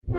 Are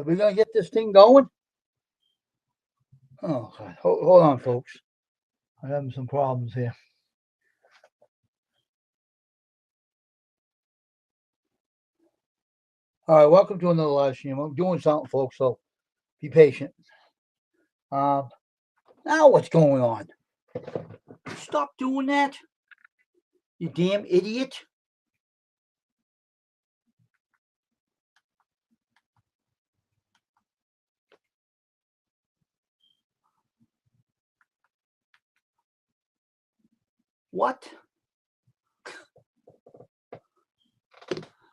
we gonna get this thing going? Oh God. Hold on, folks. I'm having some problems here. All right, welcome to another live stream. I'm doing something, folks, so be patient. Now what's going on? Stop doing that, you damn idiot. What?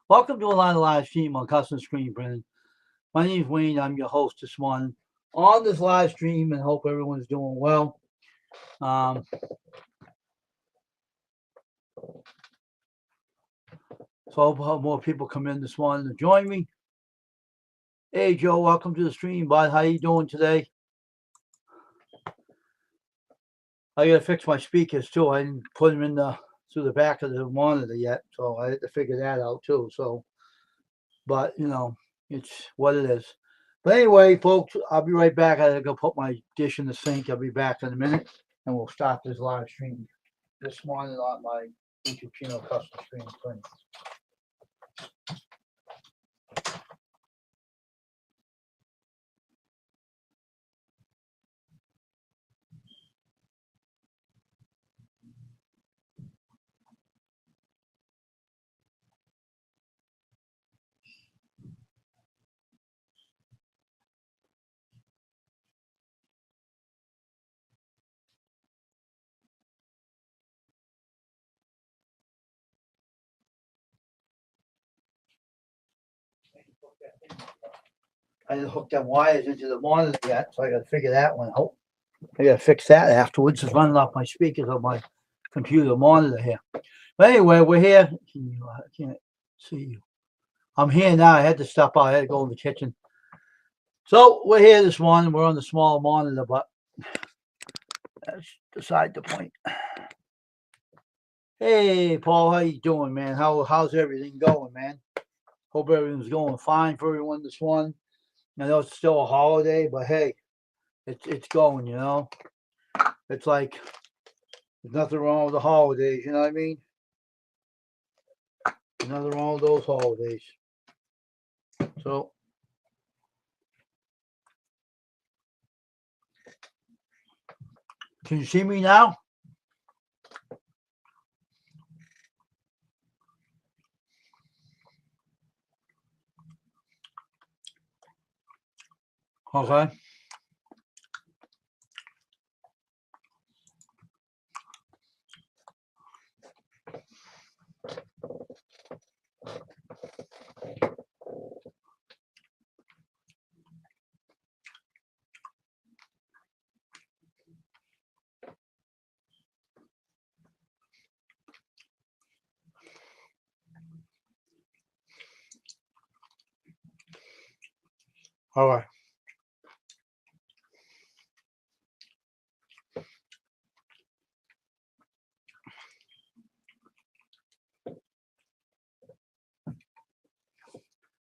Welcome to a live stream on Custom Screen Printing. My name is Wayne. I'm your host this morning on this live stream, and hope everyone's doing well. So I hope more people come in this morning to join me. Hey Joe, welcome to the stream, bud. How you doing today? I gotta fix my speakers too. I didn't put them in through the back of the monitor yet, so I had to figure that out too. So, but you know, it's what it is. But anyway, folks, I'll be right back. I gotta go put my dish in the sink. I'll be back in a minute, and we'll start this live stream this morning on my YouTube channel, Custom Screen Printing. I didn't hook them wires into the monitor yet, so I got to figure that one out. I got to fix that afterwards. It's running off my speakers on my computer monitor here. But anyway, we're here. I can't see you. I'm here now. I had to stop out. I had to go in the kitchen. So we're here this morning. We're on the small monitor, but that's beside the point. Hey, Paul, how you doing, man? How's everything going, man? Hope everything's going fine for everyone this morning. I know it's still a holiday, but hey, it's going, you know. It's like there's nothing wrong with the holidays, you know what I mean? There's nothing wrong with those holidays. So can you see me now? Okay. All right.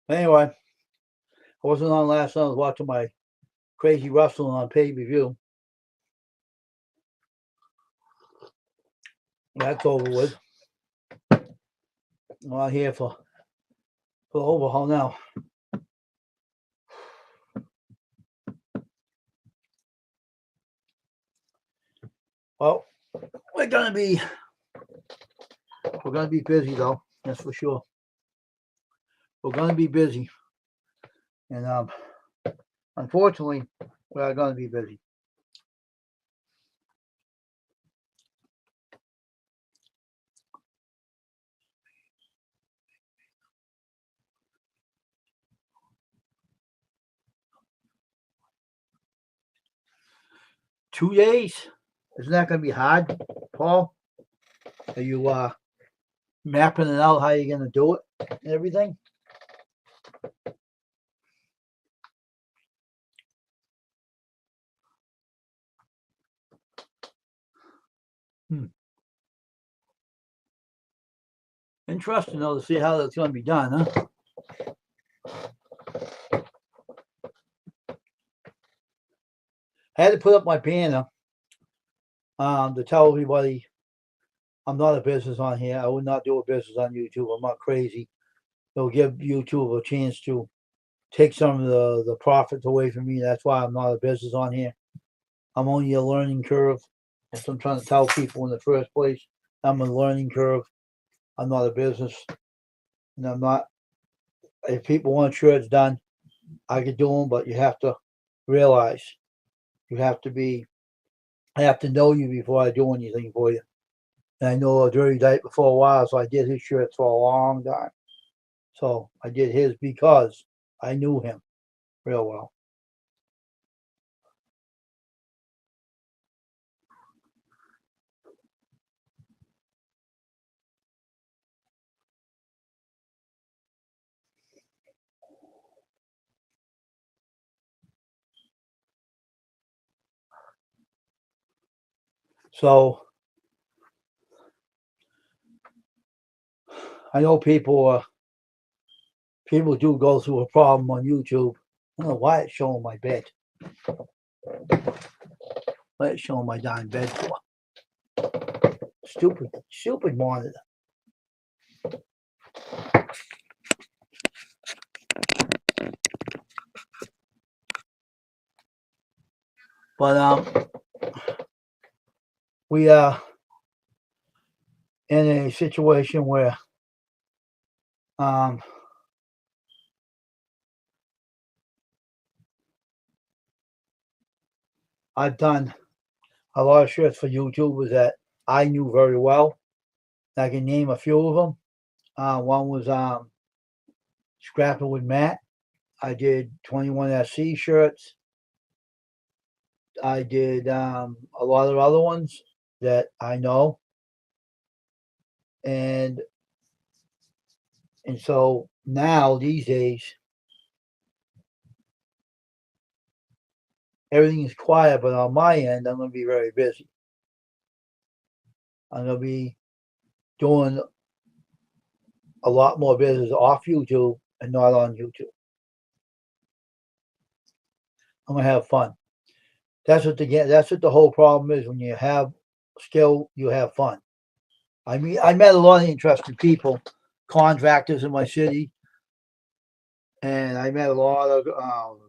Anyway, I wasn't on last night. I was watching my Crazy Wrestling on pay-per-view. That's over with. I'm out here for the overhaul now. Well, we're gonna be busy though. That's for sure. We're gonna be busy, and unfortunately, we are gonna be busy. Two days? Isn't that gonna be hard, Paul? Are you mapping it out how you're gonna do it and everything? Interesting though to see how that's gonna be done, huh? I had to put up my banner to tell everybody I'm not a business on here. I would not do a business on YouTube. I'm not crazy. It'll give YouTube a chance to take some of the profits away from me. That's why I'm not a business on here. I'm only a learning curve. That's what I'm trying to tell people in the first place. I'm a learning curve. I'm not a business. And I'm not, if people want shirts done, I could do them, but you have to realize you have to be, I have to know you before I do anything for you. And I know Dirty Dyke before a while, so I did his shirts for a long time. So I did his because I knew him real well. So I know people do go through a problem on YouTube. I don't know why it's showing my bed. Why it's showing my darn bed for? Stupid monitor. But we are in a situation where I've done a lot of shirts for YouTubers that I knew very well. I can name a few of them. One was Scrapping with Matt. I did 21SC shirts. I did a lot of other ones that I know. And so now these days everything is quiet, but on my end I'm going to be very busy. I'm going to be doing a lot more business off YouTube and not on YouTube. I'm going to have fun. That's what the whole problem is. When you have skill, you have fun. I mean, I met a lot of interesting people, contractors in my city, and I met a lot of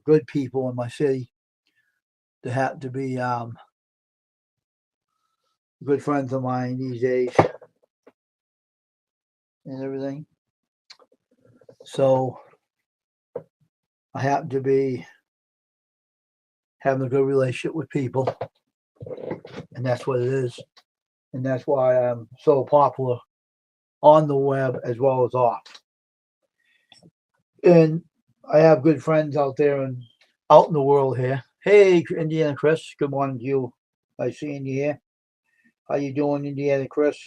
good people in my city that happen to be good friends of mine these days and everything. So I happen to be having a good relationship with people, and that's what it is. And that's why I'm so popular on the web as well as off. And I have good friends out there and out in the world here. Hey, Indiana Chris, good morning to you. I see you here. How you doing, Indiana Chris?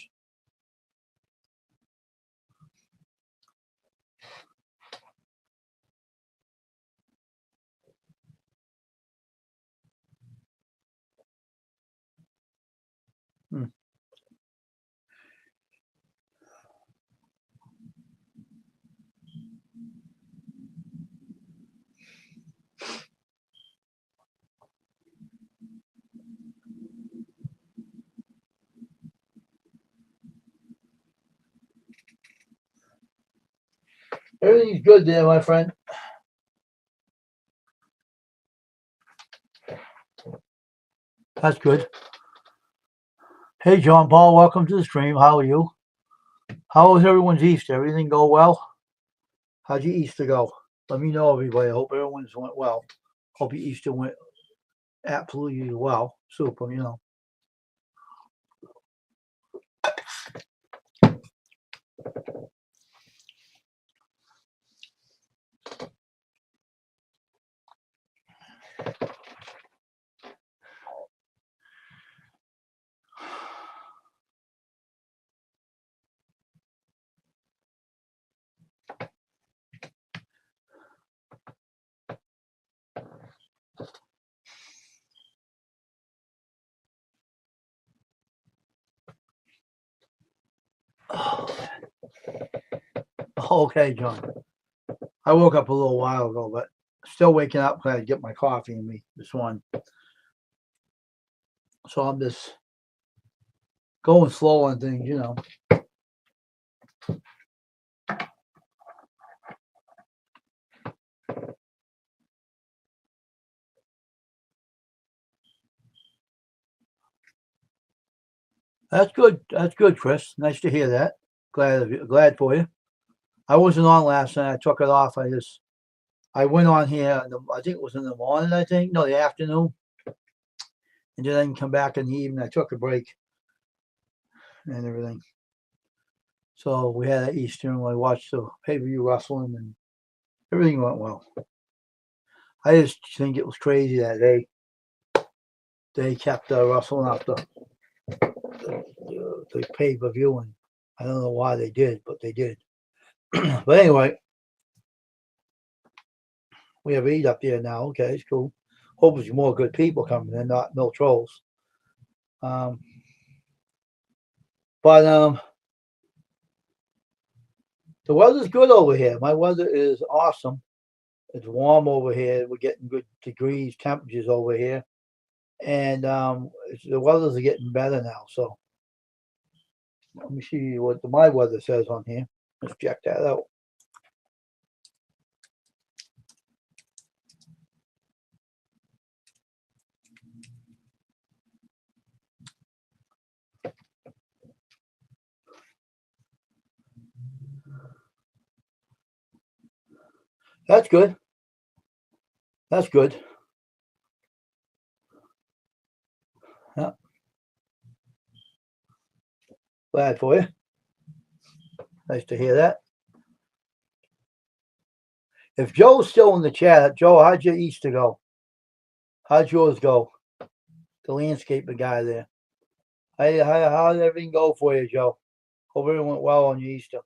Everything's good there, my friend. That's good. Hey, John Paul, welcome to the stream. How are you? How was everyone's Easter? Everything go well? How'd your Easter go? Let me know, everybody. I hope everyone's went well. Hope your Easter went absolutely well. Super, you know. Okay, John. I woke up a little while ago, but still waking up. Glad to get my coffee in me this one. So I'm just going slow on things, you know. That's good. That's good, Chris. Nice to hear that. Glad for you. I wasn't on last night. I took it off. I went on here. I think it was in the morning. I think no, the afternoon, and then I didn't come back in the evening. I took a break and everything. So we had an Easter and I watched the pay-per-view wrestling and everything went well. I just think it was crazy that they kept wrestling up the pay-per-view, and I don't know why they did, but they did. But anyway, we have Eid up there now. Okay, it's cool. Hope there's more good people coming in, not no trolls. But the weather's good over here. My weather is awesome. It's warm over here. We're getting good degrees, temperatures over here. And the weathers are getting better now. So let me see what my weather says on here. Let's check that out. That's good. That's good. Yeah. Glad for you. Nice to hear that. If Joe's still in the chat, Joe, how'd your Easter go? How'd yours go? The landscaper guy there. How did everything go for you, Joe? Hope everything went well on your Easter.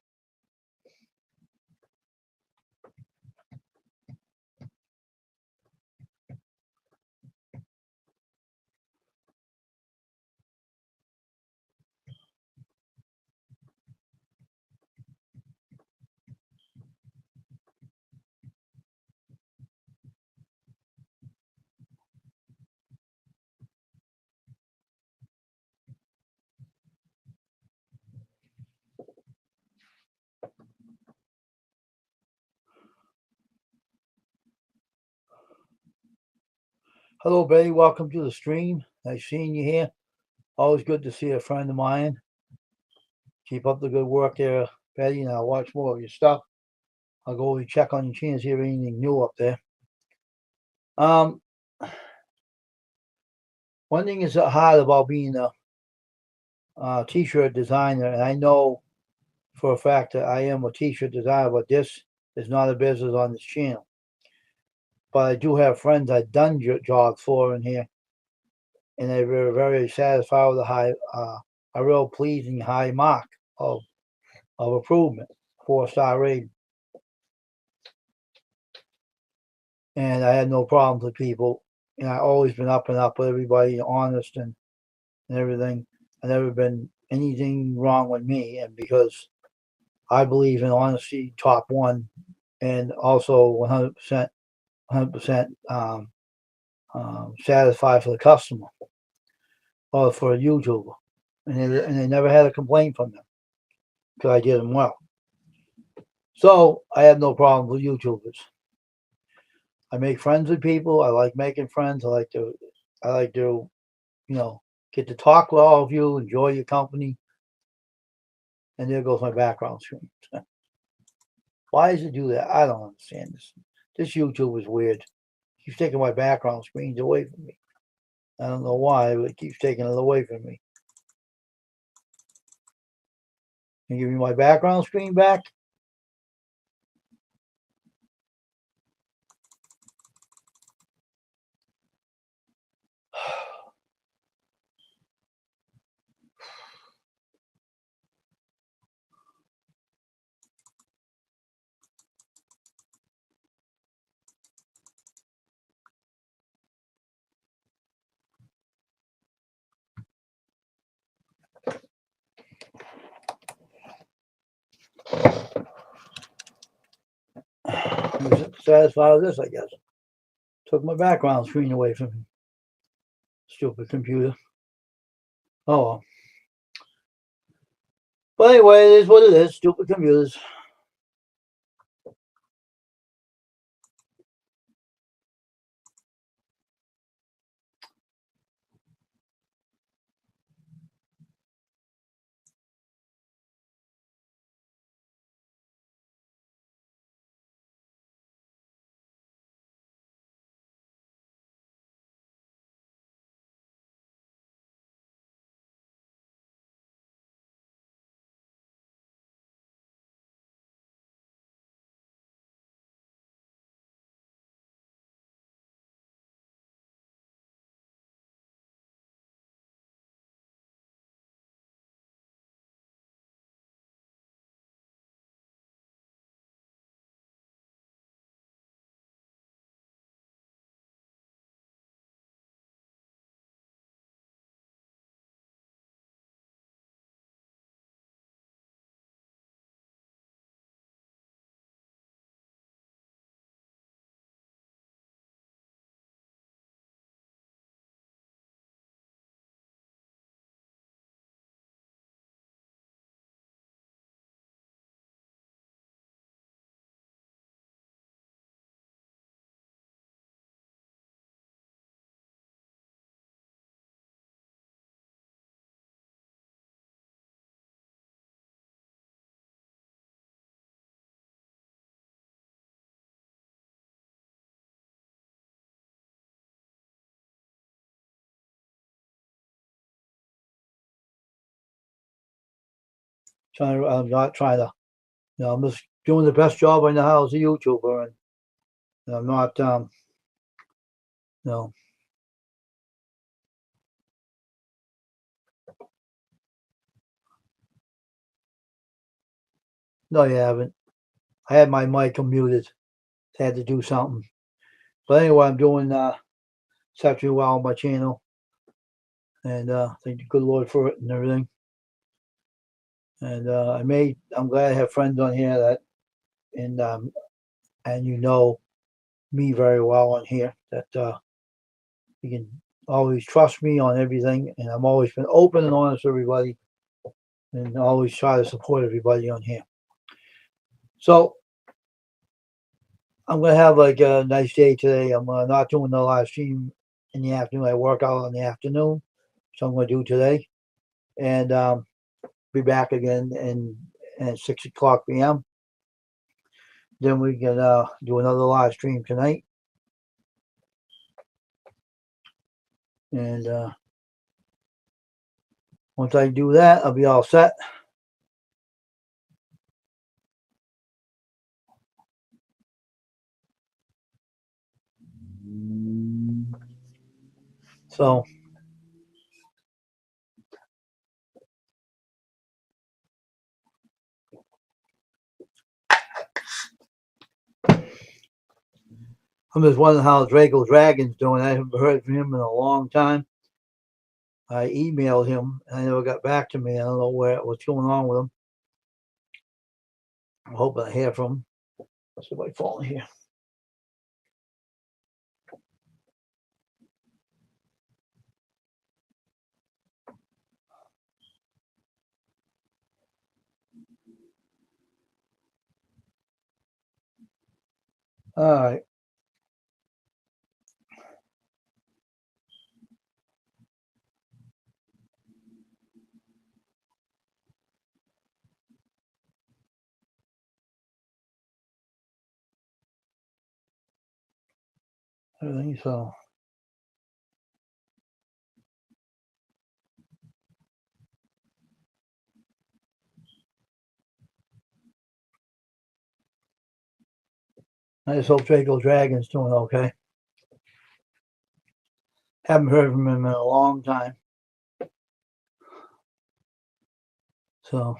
Hello, Betty. Welcome to the stream. Nice seeing you here. Always good to see a friend of mine. Keep up the good work there, Betty, and I'll watch more of your stuff. I'll go over and check on your channel, see if anything new up there. One thing is hard about being a t-shirt designer, and I know for a fact that I am a t-shirt designer, but this is not a business on this channel. But I do have friends I've done jobs for in here, and they were very satisfied with a real pleasing high mark of improvement, 4-star rating. And I had no problems with people. And I've always been up and up with everybody, honest and everything. I've never been anything wrong with me. And because I believe in honesty, top one, and also 100% satisfied for the customer or for a YouTuber. And they never had a complaint from them because I did them well. So I have no problem with YouTubers. I make friends with people. I like making friends. I like to, you know, get to talk with all of you, enjoy your company. And there goes my background screen. Why does it do that? I don't understand this. This YouTube is weird. It keeps taking my background screens away from me. I don't know why, but it keeps taking it away from me. Can you give me my background screen back? I'm satisfied with this, I guess. Took my background screen away from me. Stupid computer. Oh well. But anyway, it is what it is. Stupid computers. I'm not trying to. I'm just doing the best job I know how as a YouTuber, and I'm not. You know, no, you haven't. I had my mic muted. Had to do something. But anyway, I'm doing exceptionally well on my channel, and thank the good Lord for it and everything. And I'm glad I have friends on here and and you know me very well on here that you can always trust me on everything, and I'm always been open and honest with everybody, and always try to support everybody on here. So I'm gonna have like a nice day today. I'm not doing the live stream in the afternoon. I work out in the afternoon, so I'm gonna do today, and be back again at 6 o'clock p.m. Then we can do another live stream tonight, and once I do that, I'll be all set. So I'm just wondering how Draco Dragon's doing. I haven't heard from him in a long time. I emailed him and I never got back to me. I don't know what's going on with him. I'm hoping I hear from him. Let's see my phone here. All right. I think so. I just hope Draco Dragon's doing okay. Haven't heard from him in a long time. So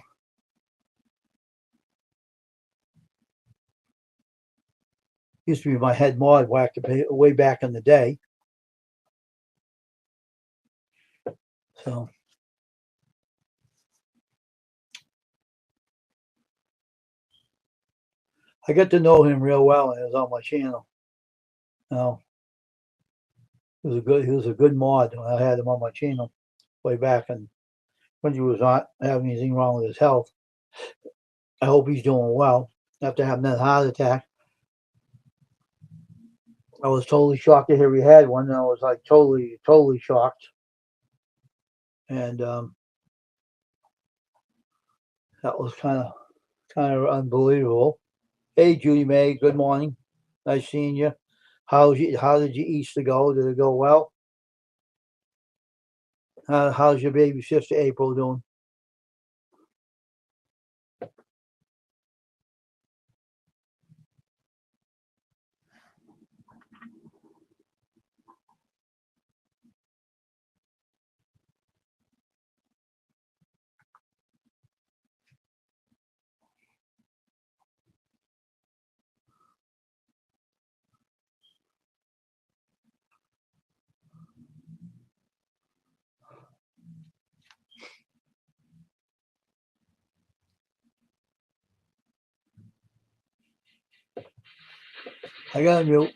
used to be my head mod way back in the day. So I got to know him real well, and it was on my channel. Now he was a good mod when I had him on my channel way back, and when he was not having anything wrong with his health. I hope he's doing well after having that heart attack. I was totally shocked to hear he had one. I was like totally shocked, and that was kind of unbelievable. Hey, Judy May, good morning. Nice seeing you. How did your Easter go? Did it go well? How's your baby sister April doing? I got a mute.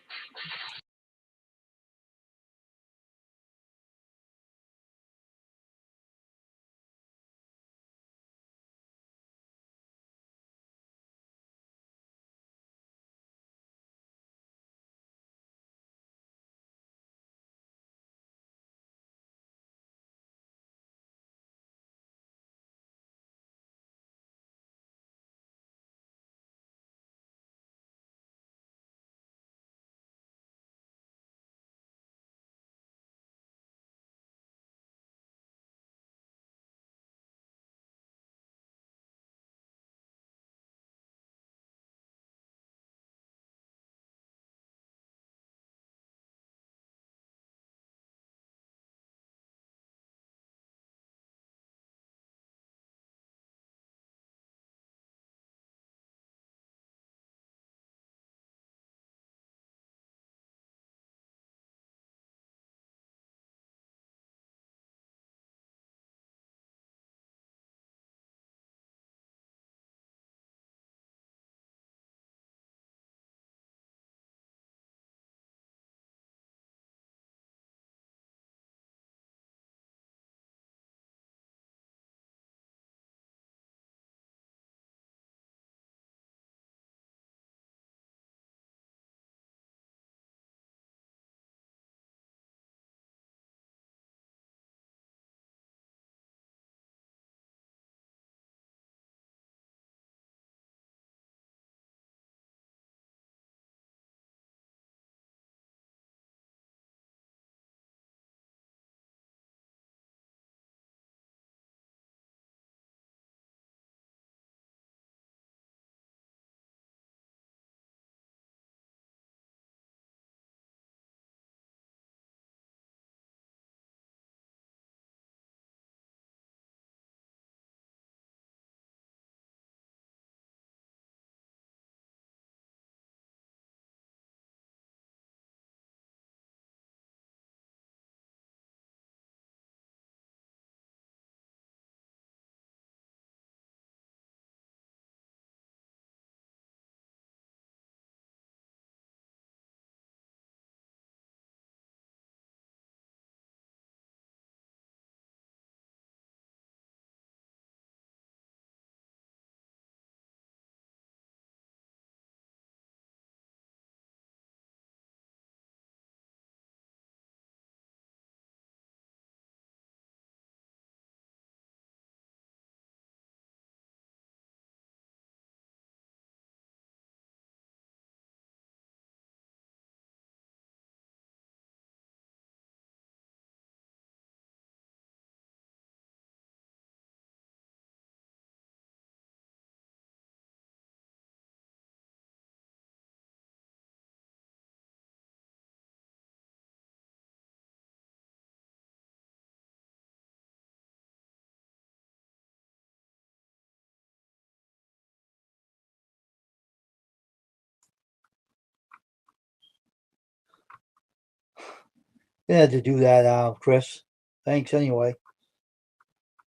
You had to do that, Chris. Thanks anyway.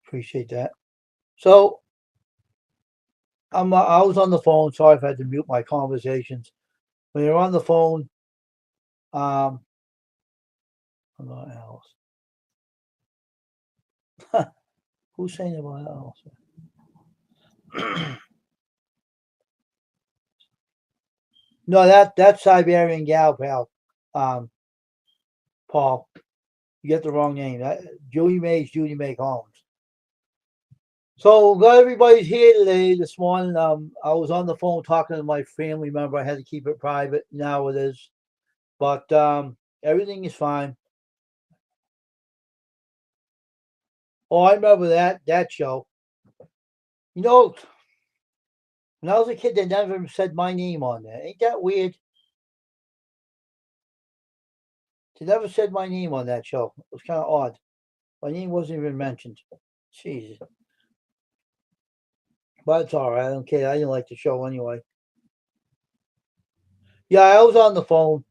Appreciate that. So I was on the phone. Sorry if I had to mute my conversations. When you're on the phone, what else? Who's saying about else? No, that's Siberian gal, pal. Paul, you get the wrong name. Judy May Collins. So glad everybody's here today. This morning, I was on the phone talking to my family member. I had to keep it private. Now it is, but everything is fine. Oh, I remember that show. You know, when I was a kid, they never said my name on there. Ain't that weird? They never said my name on that show. It was kind of odd. My name wasn't even mentioned. Jesus. But it's all right. I don't care. I didn't like the show anyway. Yeah, I was on the phone.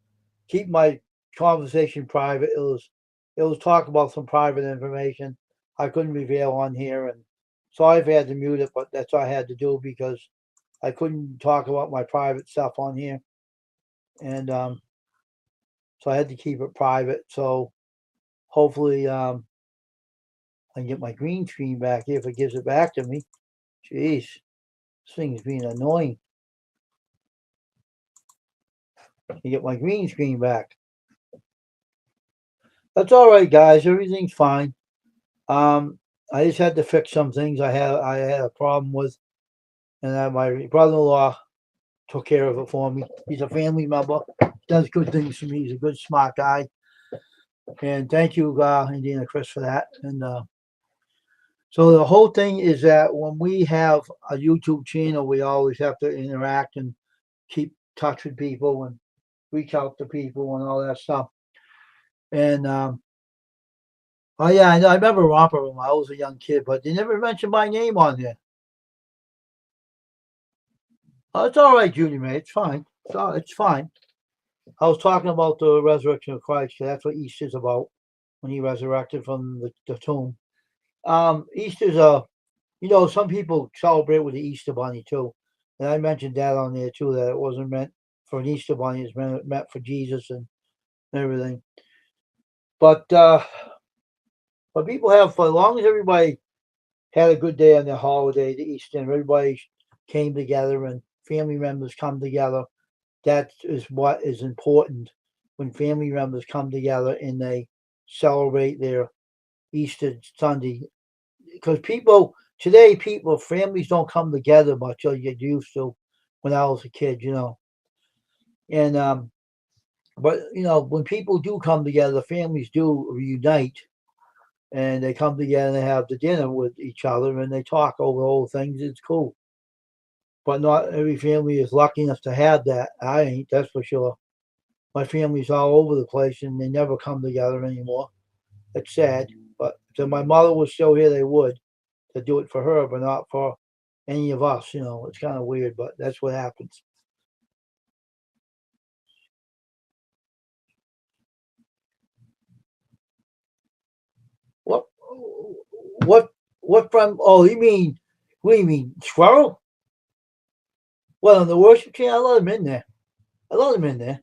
Keep my conversation private. It was talk about some private information I couldn't reveal on here, and so I've had to mute it. But that's what I had to do because I couldn't talk about my private stuff on here, and so I had to keep it private. So hopefully I can get my green screen back here if it gives it back to me. Jeez, this thing's being annoying. You get my green screen back. That's all right, guys. Everything's fine. I just had to fix some things I had a problem with, and my brother-in-law took care of it for me. He's a family member, does good things for me. He's a good, smart guy, and thank you, Indiana Chris, for that. And so the whole thing is that when we have a YouTube channel, we always have to interact and keep touch with people and reach out to people and all that stuff. And oh yeah, I remember Romper Room. I was a young kid, but they never mentioned my name on there. Oh, it's all right, Junior May. It's fine. It's fine. I was talking about the resurrection of Christ. That's what Easter's about, when he resurrected from the tomb. Easter's some people celebrate with the Easter Bunny too, and I mentioned that on there too. That it wasn't meant for an Easter Bunny; it's meant for Jesus and everything. But people have, for as long as everybody had a good day on their holiday, the Easter, and everybody came together and family members come together. That is what is important, when family members come together and they celebrate their Easter Sunday. Because families don't come together much like you used to when I was a kid, And but when people do come together, families do reunite, and they come together and they have the dinner with each other and they talk over old things. It's cool. But not every family is lucky enough to have that. I ain't, that's for sure. My family's all over the place and they never come together anymore. It's sad. But if my mother was still here, they would, to do it for her, but not for any of us. It's kind of weird, but that's what happens. What? What from? Oh, you mean? What do you mean, Squirrel? Well, on the worship channel, I let him in there. I let him in there.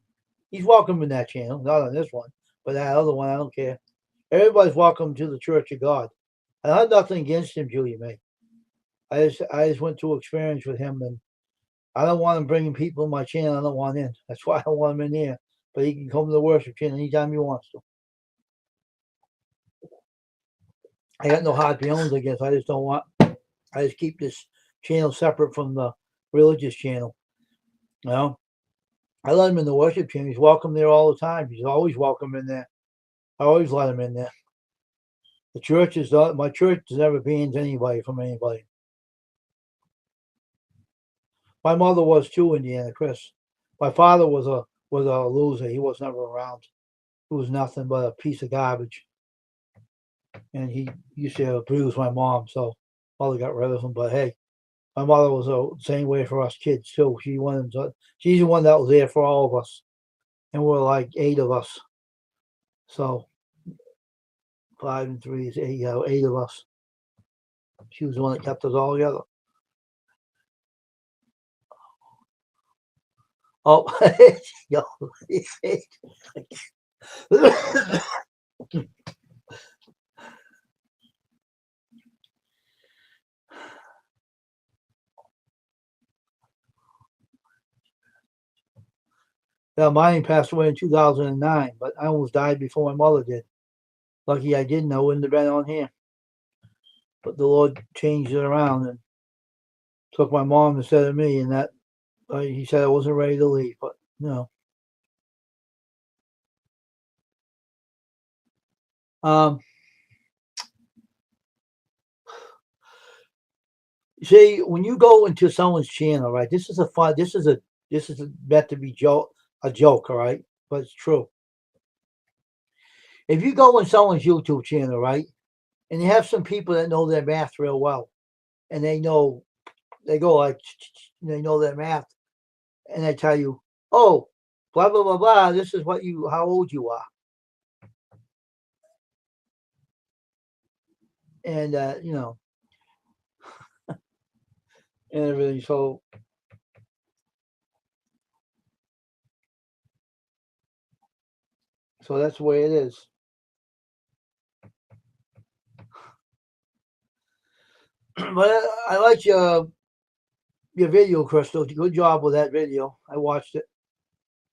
He's welcome in that channel, not on this one, but that other one, I don't care. Everybody's welcome to the Church of God. I have nothing against him, Julia May. I just went through experience with him, and I don't want him bringing people in my channel I don't want in. That's why I don't want him in here. But he can come to the worship channel anytime he wants to. I got no hard feelings, I guess. I just keep this channel separate from the religious channel. I let him in the worship channel. He's welcome there all the time. He's always welcome in there. I always let him in there. My church has never banned anybody from anybody. My mother was too, Indiana Chris. My father was a loser. He was never around. He was nothing but a piece of garbage. And he used to abuse my mom, so mother got rid of him. But hey, my mother was the same way for us kids too. She's the one that was there for all of us, and we're like 8 of us. So 5 and 3 is 8. Yeah, 8 of us. She was the one that kept us all together. Oh, yo, yeah, mine passed away in 2009, but I almost died before my mother did. Lucky I didn't. I wouldn't have been on here. But the Lord changed it around and took my mom instead of me, and that he said I wasn't ready to leave. But no. See, when you go into someone's channel, right? This is a fun. This is meant to be a joke, all right? But it's true. If you go on someone's YouTube channel, right, and you have some people that know their math real well, and they go like they know their math, and they tell you, oh, blah blah blah blah. This is how old you are, and and everything. So that's the way it is. But I like your video, Crystal. Good job with that video. I watched it.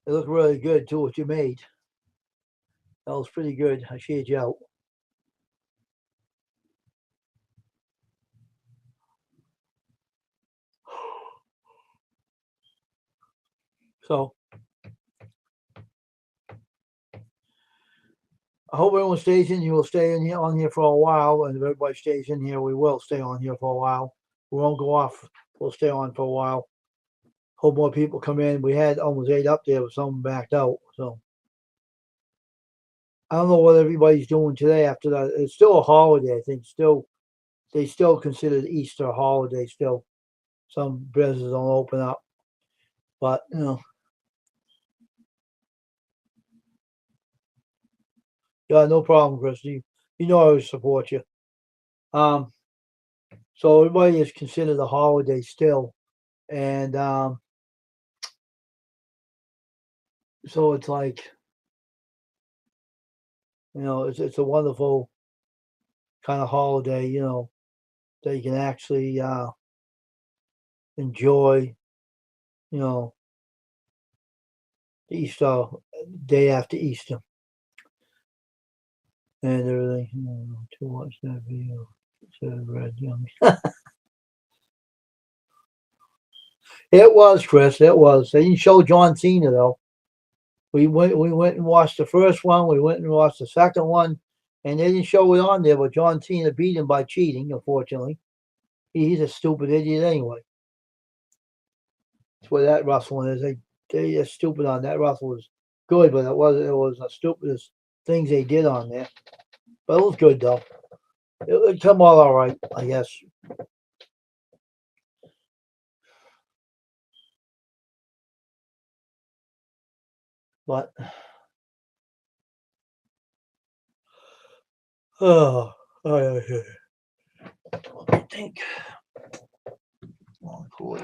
It looked really good too. What you made, that was pretty good. I shared you out. So I hope everyone stays in. You will stay in here on here for a while, and if everybody stays in here, we will stay on here for a while. We won't go off. We'll stay on for a while. Hope more people come in. We had almost 8 up there, but some backed out. So I don't know what everybody's doing today after that. It's still a holiday, I think. They still consider the Easter a holiday. Still, some businesses don't open up, but yeah, no problem, Christy. You know I always support you. Um, so everybody is considered a holiday still, and so it's like it's a wonderful kind of holiday, that you can actually enjoy, you know, the Easter day after Easter and everything. To watch that video, said Red Young. It was, Chris. It was. They didn't show John Cena though. We went and watched the first one. We went and watched the second one, and they didn't show it on there. But John Cena beat him by cheating. Unfortunately, he's a stupid idiot anyway. That's what that wrestling is. They're stupid on that. Wrestle was good, but it was the stupidest things they did on there. But it was good though. It would come out all right, I guess. But oh, I think. Oh, cool.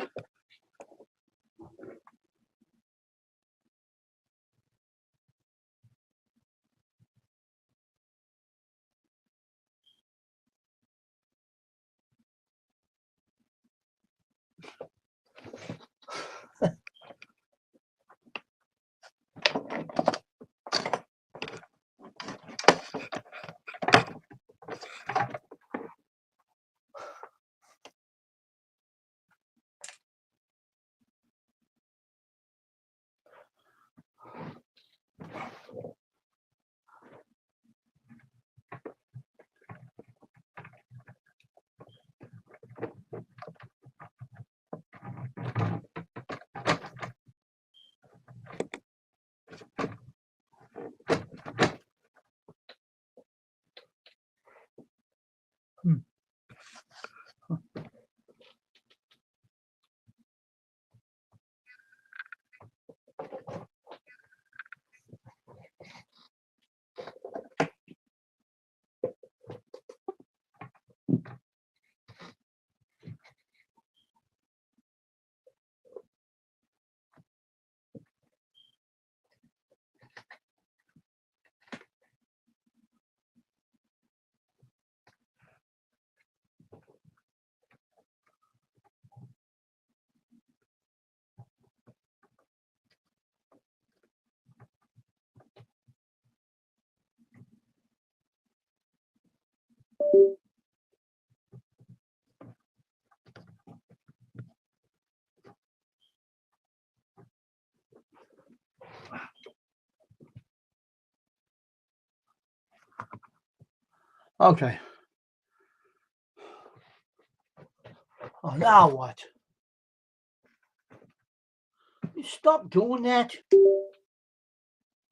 Okay. Oh, now what? You stop doing that.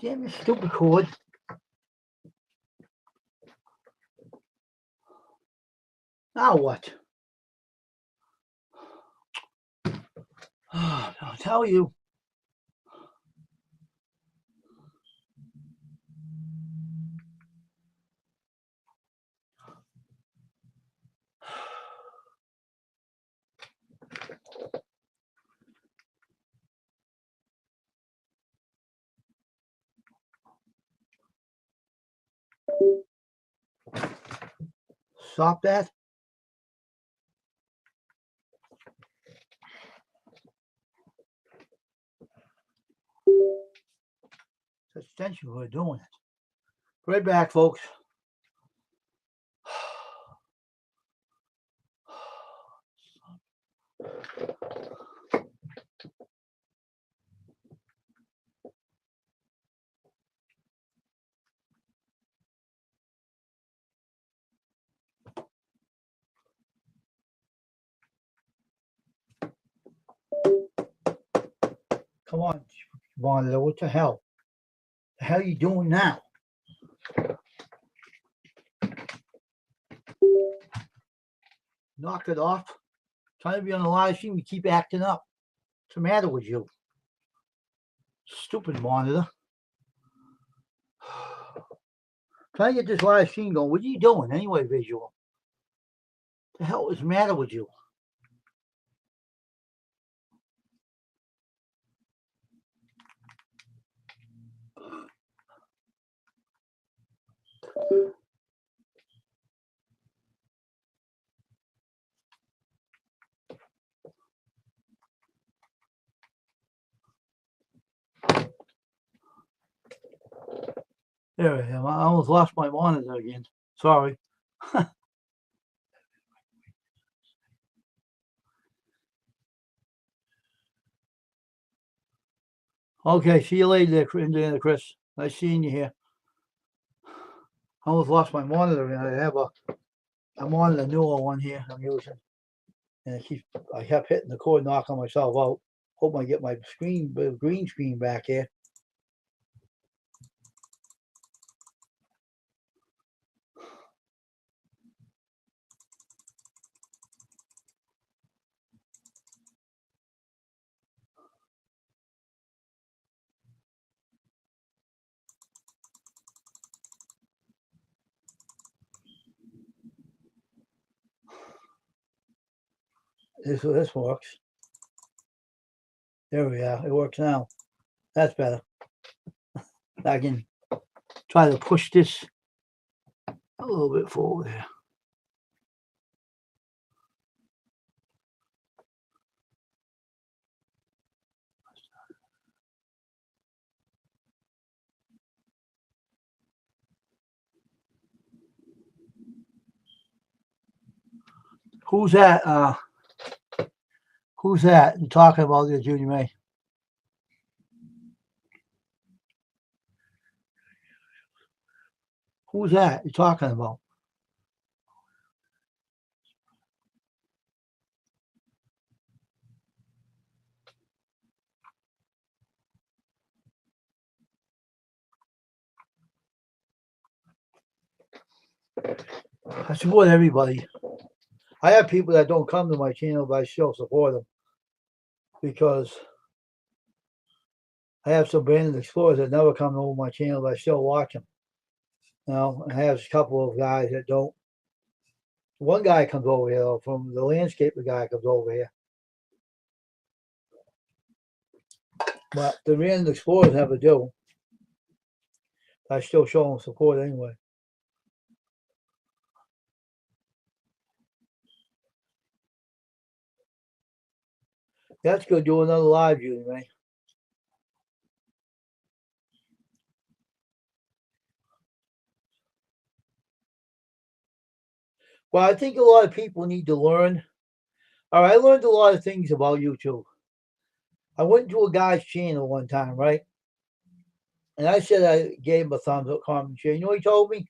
Damn your stupid cord. Now what? I'll tell you. Stop that. That's extension for doing it. Right back, folks. Come on, Monitor. What the hell? The hell are you doing now? Knock it off. Trying to be on the live stream, you keep acting up. What's the matter with you? Stupid monitor. Trying to get this live stream going. What are you doing anyway, visual? The hell is the matter with you? There I am. I almost lost my monitor again. Sorry. Okay, see you later, Indiana Chris. Nice seeing you here. I almost lost my monitor, and I'm on the newer one here I'm using. And I kept hitting the cord, knocking myself out. Hope I get my green screen back here. This works. There we are. It works now. That's better. I can try to push this a little bit forward here. Who's that? Who's that you talking about there, Judy May? Who's that you talking about? I support everybody. I have people that don't come to my channel, but I still support them because I have some Brandon Explorers that never come over my channel, but I still watch them. You know, I have a couple of guys that don't. One guy comes over here, though, from the landscaper guy comes over here. But the Brandon Explorers never do. I still show them support anyway. That's good. Do another live, Judy, man. Well, I think a lot of people need to learn. All right, I learned a lot of things about YouTube. I went to a guy's channel one time, right? And I said I gave him a thumbs up comment. You know what he told me?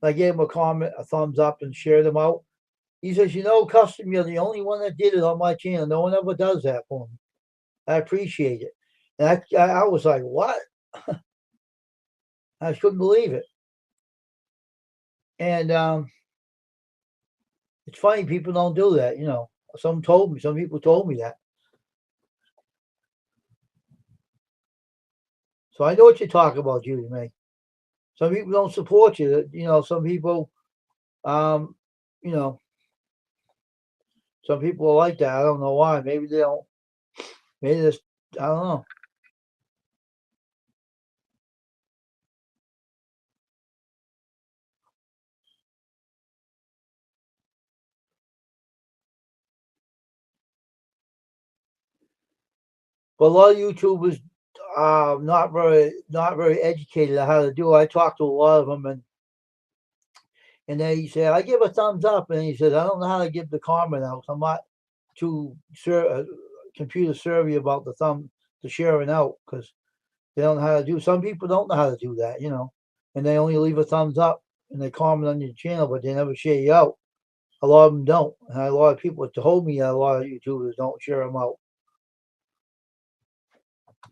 I gave him a comment, a thumbs up, and shared them out. He says, Custom, you're the only one that did it on my channel. No one ever does that for me. I appreciate it. And I was like, what? I couldn't believe it. And it's funny, people don't do that, Some people told me that. So I know what you're talking about, Judy May. Some people don't support you. Some people, um, you know, some people are like that. I don't know why. Maybe they don't. Maybe this. I don't know. But a lot of YouTubers not very educated on how to do it. I talked to a lot of them, and they said I give a thumbs up, and he said I don't know how to give the comment out. So I'm not too computer savvy about the sharing out because they don't know how to do. Some people don't know how to do that, and they only leave a thumbs up and they comment on your channel, but they never share you out. A lot of them don't, and a lot of people told me that a lot of YouTubers don't share them out.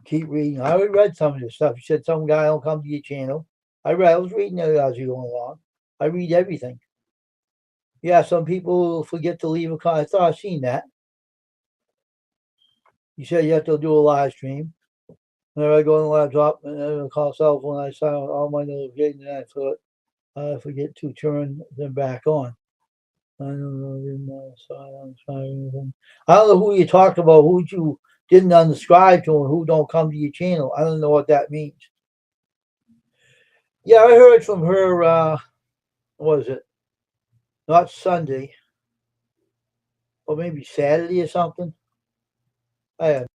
Keep reading. I already read some of this stuff. You said some guy don't come to your channel. I was reading it as you going along. I read everything. Yeah, some people forget to leave a comment. I thought I've seen that. You said you have to do a live stream. Whenever I go on the laptop and I call cell phone, I silence all my notifications and I forget to turn them back on. I don't know. I don't know who you talked about, who you didn't unsubscribe to, and who don't come to your channel. I don't know what that means. Yeah, I heard from her. What was it? Not Sunday, or maybe Saturday or something. I had.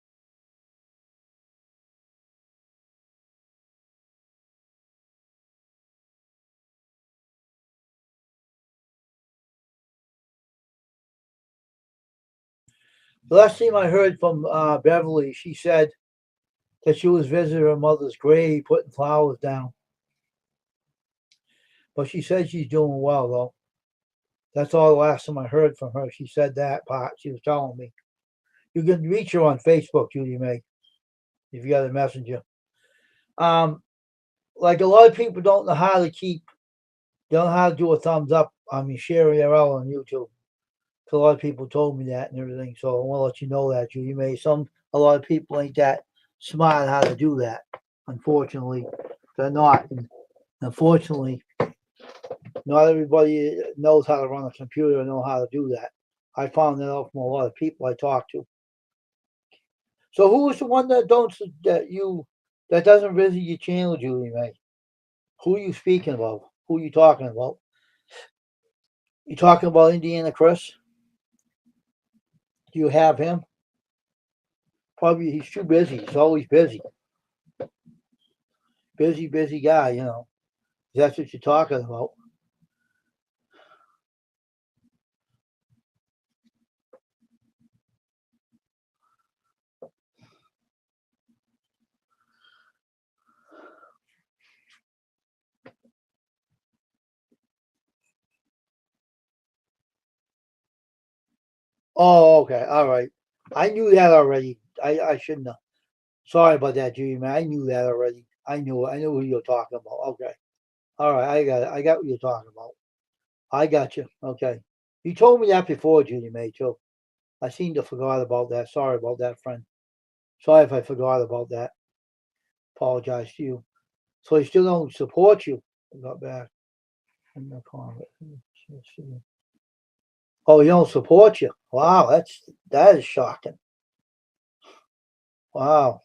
The last time I heard from Beverly, she said that she was visiting her mother's grave, putting flowers down. But she said she's doing well, though. That's all the last time I heard from her. She said that part. She was telling me. You can reach her on Facebook, Judy May, if you got a messenger. Like a lot of people don't know how to don't know how to do a thumbs up. I mean, sharing it out on YouTube. So a lot of people told me that and everything. So I want to let you know that, Judy May. A lot of people ain't that smart how to do that. Unfortunately, they're not. And unfortunately, not everybody knows how to run a computer and know how to do that. I found that out from a lot of people I talked to. So who is the one that doesn't visit your channel, Julie May? Who are you speaking about? Who are you talking about? You talking about Indiana Chris? Do you have him? Probably he's too busy. He's always busy. Busy guy, That's what you're talking about. Oh, okay. All right. I knew that already. I shouldn't have. Sorry about that, Julie, man. I knew that already. I knew who you're talking about. Okay. All right. I got it. I got what you're talking about. I got you. Okay. You told me that before, Julie May, too. I seem to forgot about that. Sorry about that, friend. Sorry if I forgot about that. Apologize to you. So he still don't support you. I got back in the comment. Oh, he don't support you. Wow, that is shocking. Wow.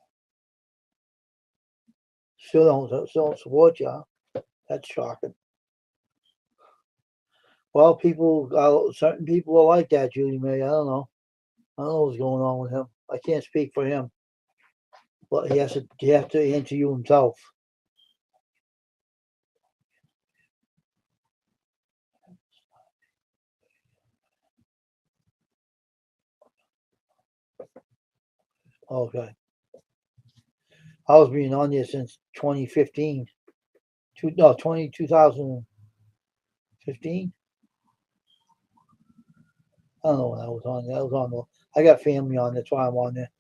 Still don't support you, huh? That's shocking. Well, certain people are like that, Judy May. I don't know. I don't know what's going on with him. I can't speak for him. But he has to answer you himself. Okay. I was being on there since 2015. 2000. 15. I don't know when I was on. That was on the. I got family on. That's why I'm on there.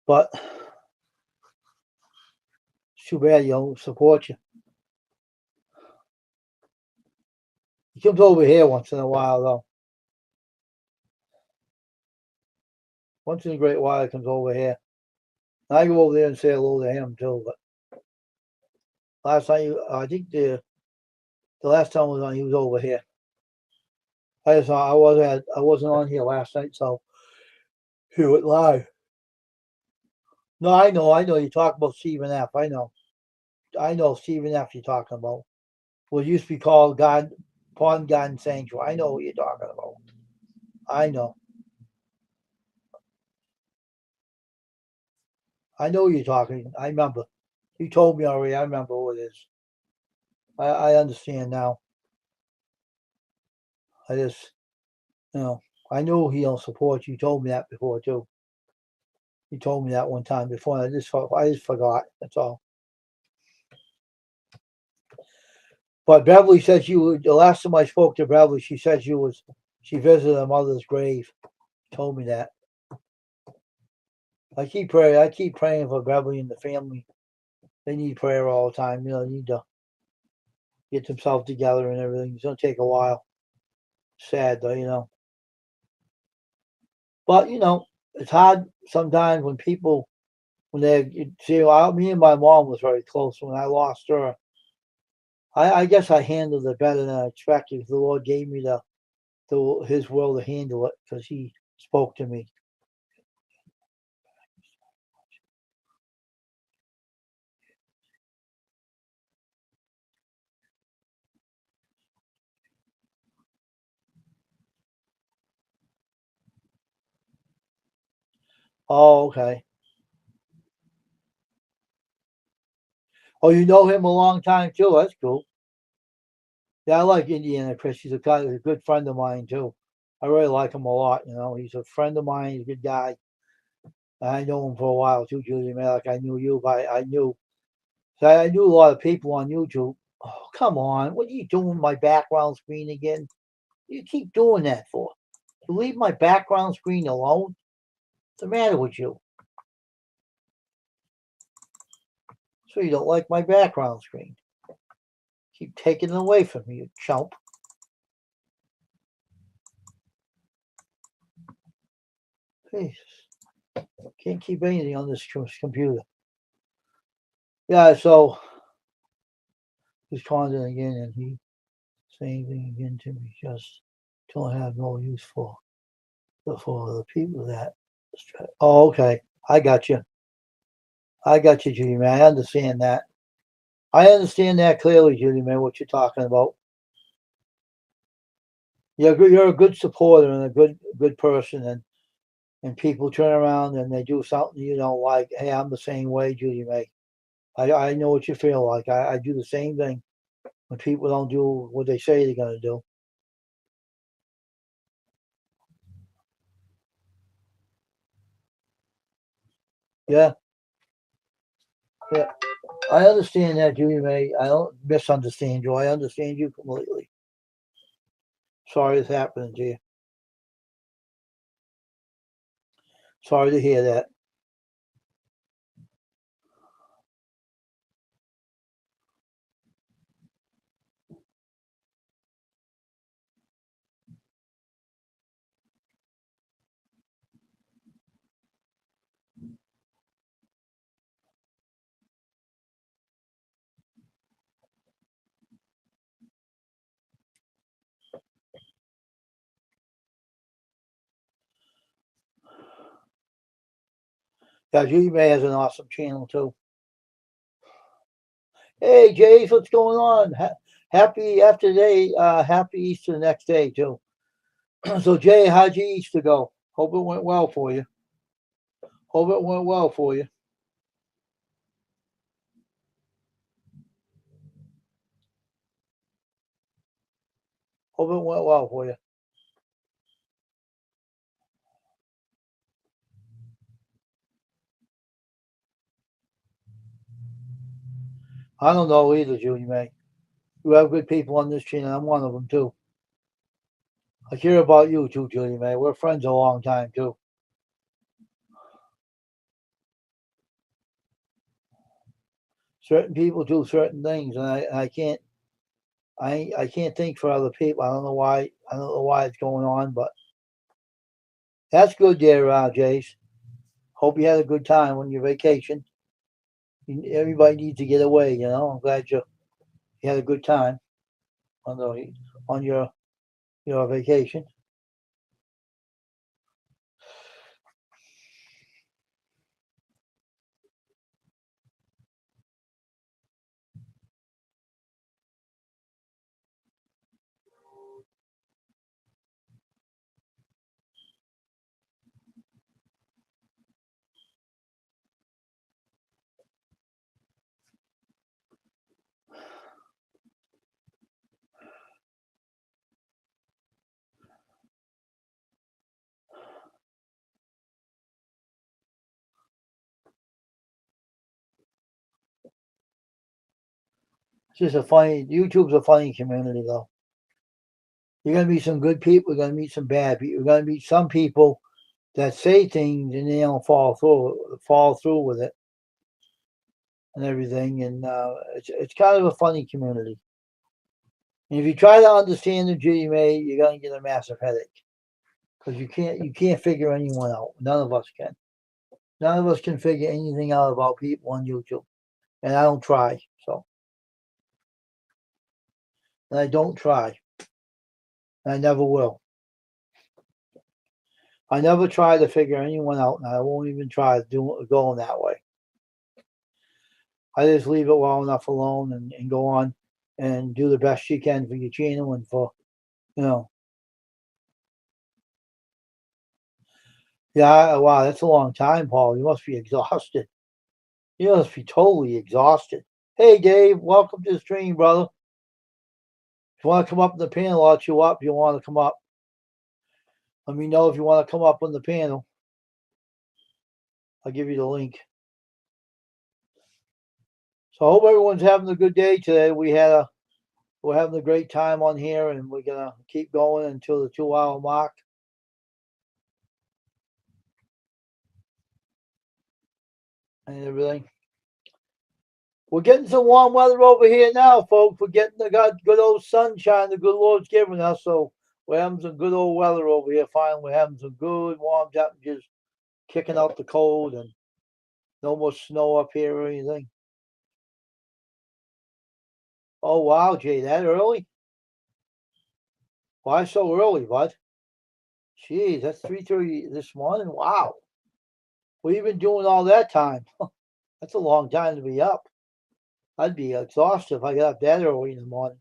But it's too bad you don't support you. He comes over here once in a while, though. Once in a great while, he comes over here. And I go over there and say hello to him too. But last time, I think the last time I was on, he was over here. I wasn't on here last night, so he went live. No, I know. You're talking about Stephen F. I know Stephen F. You're talking about. What used to be called Pond Garden Sanctuary. I know what you're talking about. I know. I know you're talking. I remember. You told me already. I remember who it is. I understand now. I just, I know he don't support you. You told me that before too. You told me that one time before. I just forgot. That's all. But Beverly said the last time I spoke to Beverly, she said she visited her mother's grave. Told me that. I keep praying for Beverly and the family. They need prayer all the time. They need to get themselves together and everything. It's gonna take a while. Sad though. But it's hard sometimes when they see. Me and my mom was very close. When I lost her, I guess I handled it better than I expected. The Lord gave me His will to handle it because He spoke to me. Oh, okay. Oh, you know him a long time too. That's cool. Yeah, I like Indiana Chris. He's a good friend of mine too. I really like him a lot. He's a friend of mine. He's a good guy. I know him for a while too, Julie. Man, like I knew you, but I knew a lot of people on YouTube. Oh, come on! What are you doing with my background screen again? You keep doing that for? You leave my background screen alone. What's the matter with you? So you don't like my background screen? Keep taking it away from me, you chump. Jesus. Can't keep anything on this computer. Yeah, so he's calling it again and he saying anything again to me. Just don't have no use for the people that. Oh, okay. I got you. Judy man. I understand that. I understand that clearly, Judy man. What you're talking about. You're a good supporter and a good person, and people turn around and they do something you don't like. Hey, I'm the same way, Judy May. I know what you feel like. I do the same thing when people don't do what they say they're gonna do. Yeah, yeah. I understand that, Judy May. I don't misunderstand you. I understand you completely. Sorry it's happening to you. Sorry to hear that. Yeah, Judy May has an awesome channel too. Hey, Jace, what's going on? Happy after day. Happy Easter the next day too. So, Jay, how'd your Easter go? Hope it went well for you. Hope it went well for you. Hope it went well for you. I don't know either, Julie May. We have good people on this channel. I'm one of them too. I care about you too, Julie Mae. We're friends a long time too. Certain people do certain things, and I can't I can't think for other people. I don't know why. I don't know why it's going on, but that's good, there, Jace. Hope you had a good time on your vacation. Everybody needs to get away. I'm glad you had a good time on your vacation. It's just YouTube's a funny community though. You're gonna meet some good people. You're gonna meet some bad people. You're gonna meet some people that say things and they don't follow through with it and everything. And it's kind of a funny community. And if you try to understand the GMA, you're gonna get a massive headache because you can't figure anyone out. None of us can. None of us can figure anything out about people on YouTube, and I don't try. So, and I don't try. And I never will. I never try to figure anyone out, and I won't even try going that way. I just leave it well enough alone and go on and do the best you can for your channel and for, you know. Yeah, wow, that's a long time, Paul. You must be exhausted. You must be totally exhausted. Hey, Dave, welcome to the stream, brother. If you want to come up in the panel, I'll let you up. If you want to come up, let me know if you want to come up on the panel. I'll give you the link. So I hope everyone's having a good day today. We're having a great time on here, and we're gonna keep going until the 2-hour mark. And everything. We're getting some warm weather over here now, folks. We're getting the good old sunshine the good Lord's given us. So we're having some good old weather over here. Finally, we're having some good warm temperatures, kicking out the cold, and no more snow up here or anything. Oh wow, Jay, that early? Why so early, bud? Jeez, that's 3:30 this morning. Wow, what have you been doing all that time? That's a long time to be up. I'd be exhausted if I got up that early in the morning.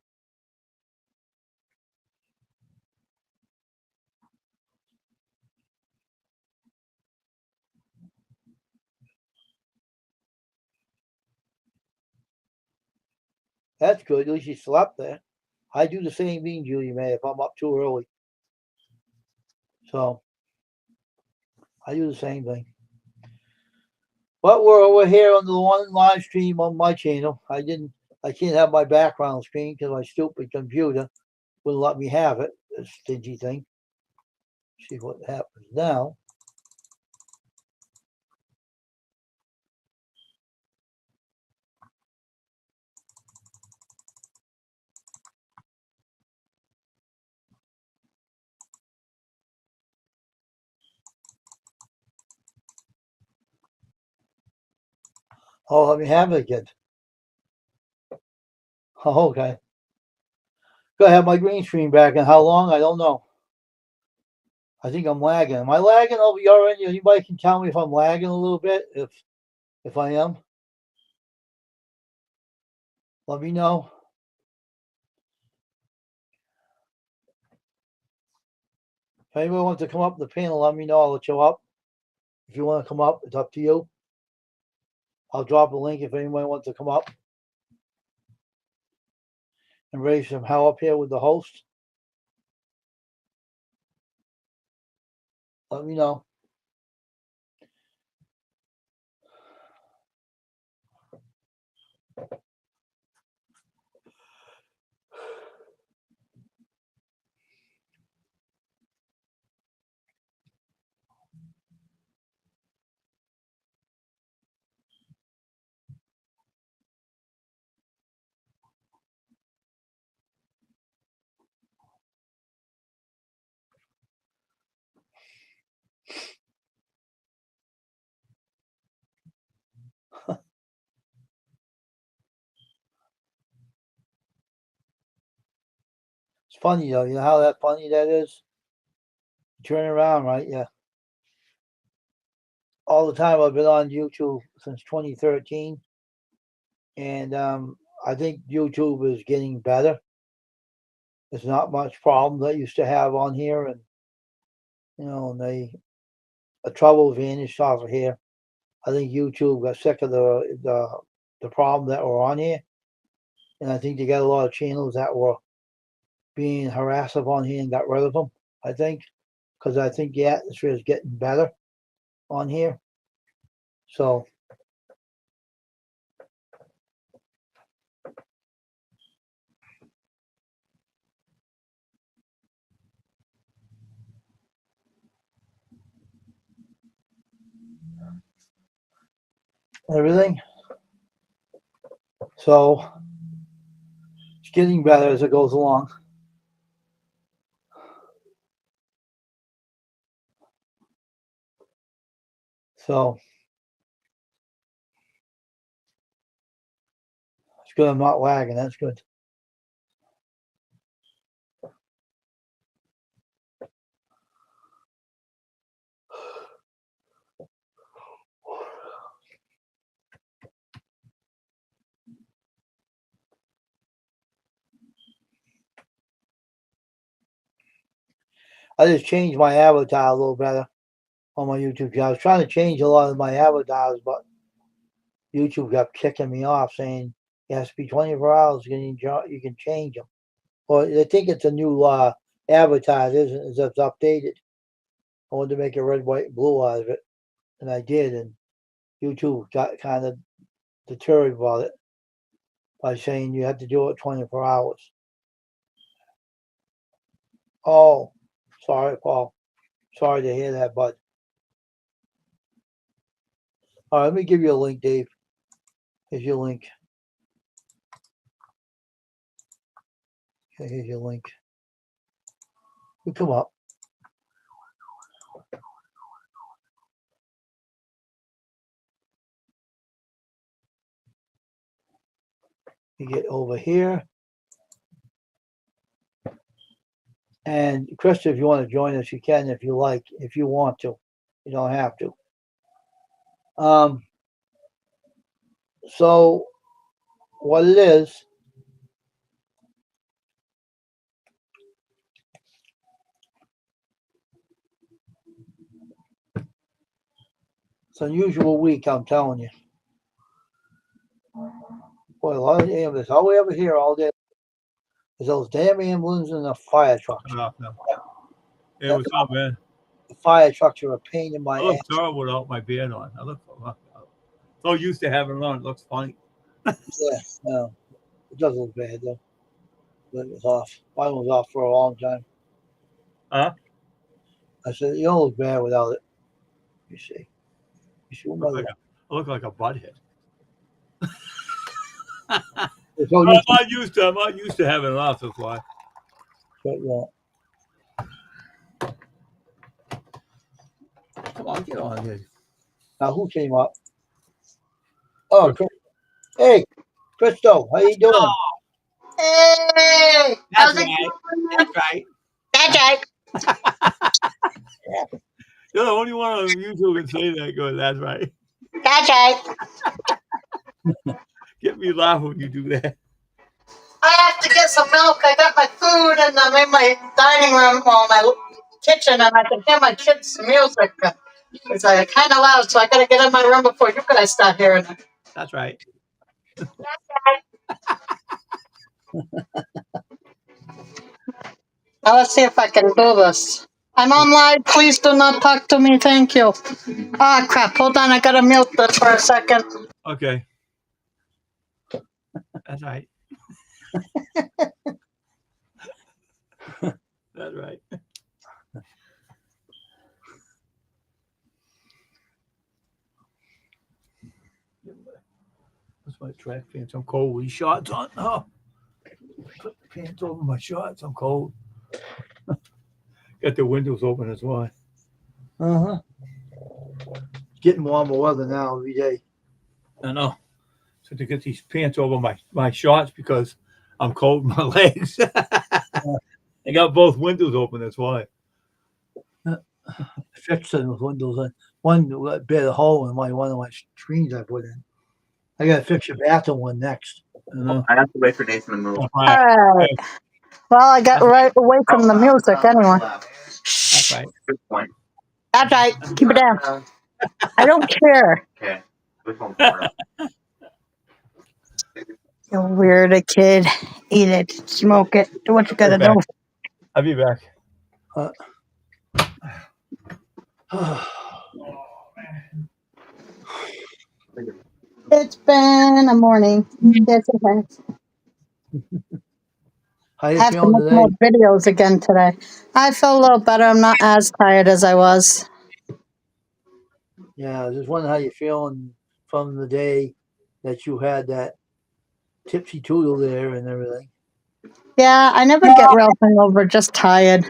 That's good. At least you slept there. I do the same thing, Julie May, if I'm up too early. So I do the same thing. But we're over here on the one live stream on my channel. I can't have my background screen because my stupid computer wouldn't let me have it. This stingy thing. See what happens now. Oh, let me have it again. Oh, okay. Gotta have my green screen back. And how long? I don't know. I think I'm lagging. Am I lagging over your end? Anybody can tell me if I'm lagging a little bit. If I am, let me know. If anybody wants to come up the panel, let me know. I'll let you up. If you want to come up, it's up to you. I'll drop a link if anyone wants to come up and raise some hell up here with the host. Let me know. funny though. You know how that funny that is? Turn around, right? Yeah. All the time I've been on YouTube since 2013, and I think YouTube is getting better. There's not much problem that I used to have on here, and the trouble vanished off of here. I think YouTube got sick of the problem that were on here, and I think they got a lot of channels that were being harassive on here and got rid of them. I think because I think the atmosphere is getting better on here. So everything. So it's getting better as it goes along. So it's good I'm not lagging. That's good. I just changed my avatar a little better on my YouTube channel. I was trying to change a lot of my avatars, but YouTube kept kicking me off, saying it has to be 24 hours. You can change them. Well, I think it's a new avatar. It isn't. It's updated. I wanted to make it red, white, and blue out of it, and I did. And YouTube got kind of deterred about it by saying you have to do it 24 hours. Oh, sorry, Paul. Sorry to hear that, bud. All right, let me give you a link, Dave. Here's your link. Okay, here's your link. You come up. You get over here. And Krista, if you want to join us, you can if you like, if you want to. You don't have to. So what it is, it's an unusual week, I'm telling you. Boy, a lot of ambulances. All we ever hear all day is those damn ambulances and the fire trucks. No. Yeah, what's up, man? The fire trucks are a pain in my I look ass. terrible without my beard on. I look so used to having it on. It looks funny. Yeah, no, it does look bad though. But it was off. Mine was off for a long time. Huh? I said, you don't look bad without it. You see. You see I look like a butthead. so I'm not used to having it off. That's why. But, Come on, get on here. now who came up? Oh, hey, Christo, how you doing? Hey, how's it going? That's right. That's right. You're the only one on YouTube can say that. Go, that's right. That's right. Get me laughing when you do that. I have to get some milk. I got my food and I'm in my dining room or my kitchen and I can hear my kids' music. It's kind of loud, so I got to get in my room before you guys start hearing it. That's right. Now let's see if I can do this. I'm on live. Please do not talk to me. Thank you. Ah, crap. Hold on. I got to mute this for a second. Okay. That's right. That's right. That's my track pants. I'm cold with these shorts on. Oh, put the pants over my shorts. I'm cold. Got the windows open as well. Getting warmer weather now every day. I know. So to get these pants over my shorts because I'm cold in my legs. I got both windows open. That's why. Fixing with windows on one bit of hole in one of my screens I put in. I gotta fix your bathroom one next. You know? I have to wait for Nathan to move. That's All right. right. Well, I got right away from the music anyway. That's right. Good point. That's right. Keep it down. I don't care. Okay. Which one for You weird kid. Eat it. Smoke it. Do what you gotta do. I'll be back. It's been a morning. Yes, it has. How I you have to feeling make today? more videos again today. I feel a little better. I'm not as tired as I was. Yeah, I was just wondering how you feeling from the day that you had that tipsy toodle there and everything. Yeah, I never get real hungover, just tired.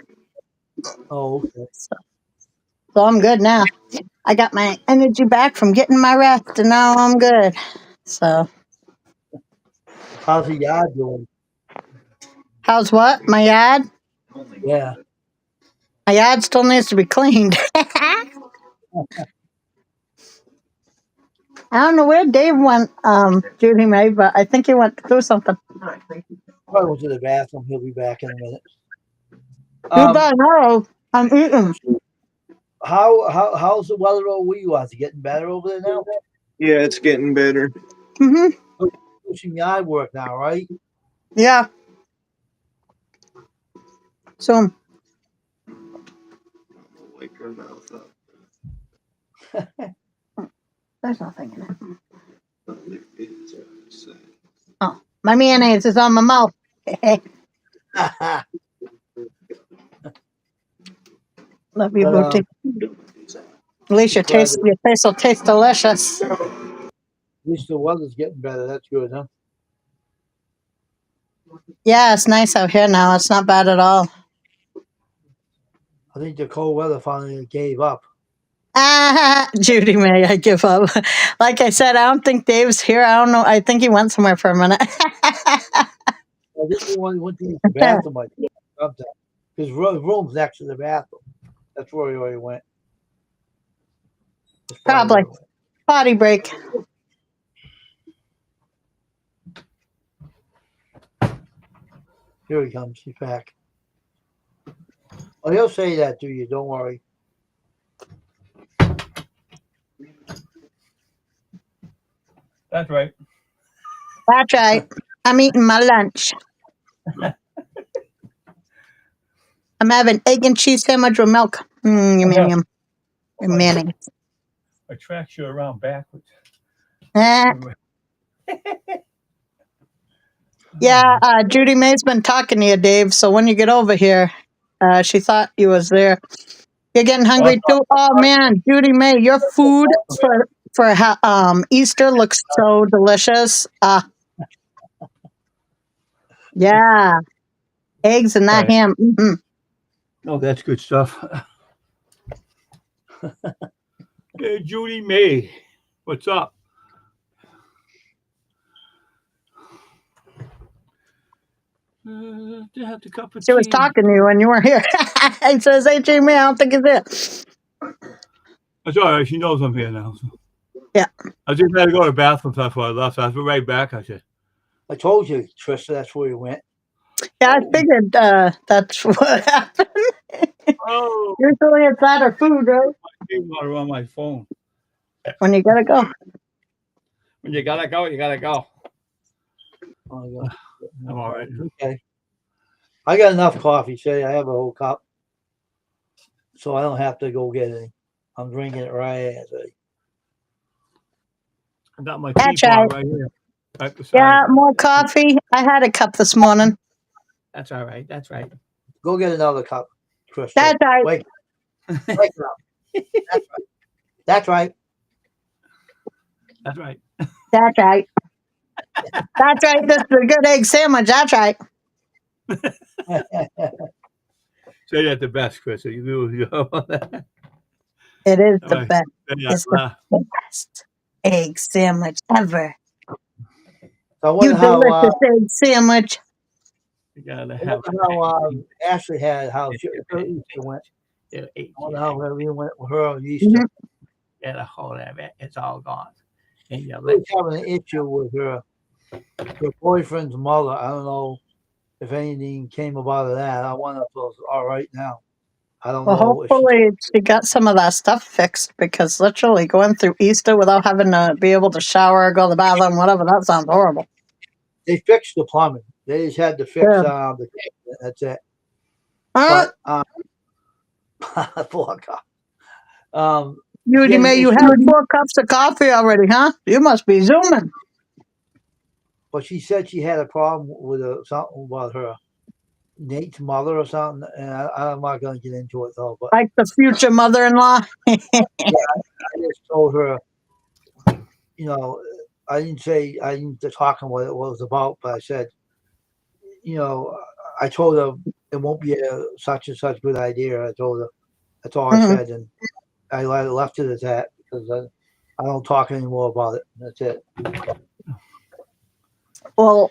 Oh, okay. So I'm good now. I got my energy back from getting my rest, and now I'm good. So, How's the yard doing? how's what? My yard? Yeah. My yard still needs to be cleaned. I don't know where Dave went, Judy May, but I think he went to do something. Probably went to the bathroom. He'll be back in a minute. You don't know. I'm eating. How's the weather over where you are? Is it getting better over there now? Yeah, it's getting better. Hmm. Doing some yard work now, right? Yeah. Soon. Wake her mouth up. There's nothing in it. Oh, my mayonnaise is on my mouth. Love you, But, Booty. At least your taste will taste delicious. At least the weather's getting better. That's good, huh? Yeah, it's nice out here now. It's not bad at all. I think the cold weather finally gave up. Ah, Judy May, I give up. Like I said, I don't think Dave's here. I don't know. I think he went somewhere for a minute. I think he went to the bathroom. I think, sometime. His room's next to the bathroom. That's where he already went. That's Probably. where he went. Potty break. Here he comes. He's back. Oh, he'll say that to you. Don't worry. That's right. That's right. I'm eating my lunch. I'm having egg and cheese sandwich with milk. Yum, yum, yum. And mayonnaise. I tracked you around backwards. Yeah, Judy May's been talking to you, Dave. So when you get over here, she thought you was there. You're getting hungry too. Oh man, Judy May, your food for Easter looks so delicious. Yeah, eggs and that Right. ham. Mm-hmm. Oh, that's good stuff. Hey, Judy May, what's up? They have the cup of She was tea. talking to you when you weren't here. I says, "Hey, Judy May, I don't think it's it." That's all right. She knows I'm here now. So. Yeah. I just had to go to the bathroom before I left. So I was right back. I said, I told you, Trista, that's where he went. Yeah, I figured that's what happened. "Oh, Usually it's that or food, right? you water on my phone. When you gotta go. When you gotta go, you gotta go." Oh, my God. I'm all right. Okay. I got enough coffee, say I have a whole cup. So I don't have to go get any. I'm drinking it right as I. I got my That's teapot right here. Right beside Yeah, me. more coffee. I had a cup this morning. That's all right. That's right. Go get another cup, Trista. That's right. Wake up. That's right. That's right. That's right. That's right. This is a good egg sandwich. That's right. Say that the best, Chris. You do. It is the Right. best. Yeah, It's the best egg sandwich ever. So I You wonder how delicious egg sandwich. You gotta I have. wonder how Ashley had how her Easter went. I wonder how everything went with her on Easter. Mhm. Get a hold of it. It's all gone. And you She let was having an issue with her boyfriend's mother. I don't know if anything came about of that. I wonder if it was all right now. I don't Well, know if she, hopefully she got some of that stuff fixed because literally going through Easter without having to be able to shower, go to the bathroom, whatever, that sounds horrible. they fixed the plumbing. They just had to fix Yeah. the cabinet. That's it. Huh? But poor guy. Judy Yeah, May, you she- had 4 cups of coffee already, huh? You must be zooming. but she said she had a problem with something about her Nate's mother or something, and I'm not going to get into it though. But Like the future mother-in-law. I just told her, you know, I didn't talk on what it was about, but I said, you know, I told her it won't be a such and such good idea. I told her that's all I Mhm. said, and I left it at that because I don't talk anymore about it. That's it. Well,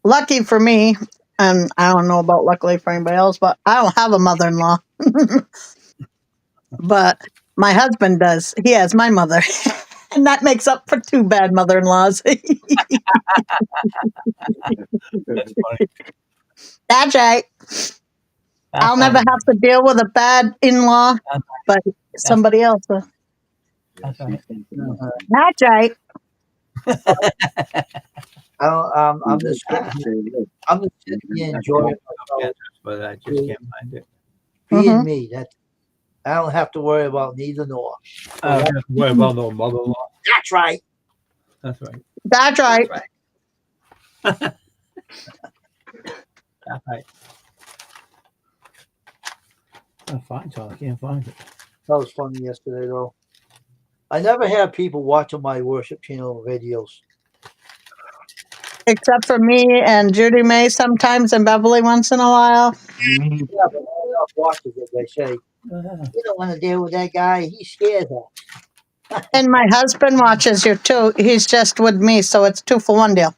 lucky for me, and I don't know about luckily for anybody else, but I don't have a mother-in-law. But my husband does. He has my mother. And that makes up for 2 bad mother-in-laws. That's funny. That's right. I'll never have to deal with a bad in-law, but somebody else. That's right. That's right. I don't. I'm just sitting here enjoying myself. But I just can't find it. Being Mhm. me. That I don't have to worry about neither nor. I don't have to worry about no mother-in-law. That's right. That's right. That's right. That's right. I find it. I can't find it. That was funny yesterday though. I never have people watching my worship channel videos. Except for me and Judy May sometimes and Beverly once in a while. Yeah, but no one else watches it. They say you don't want to deal with that guy. He scares us. And my husband watches you too. He's just with me, so it's 2 for 1 deal.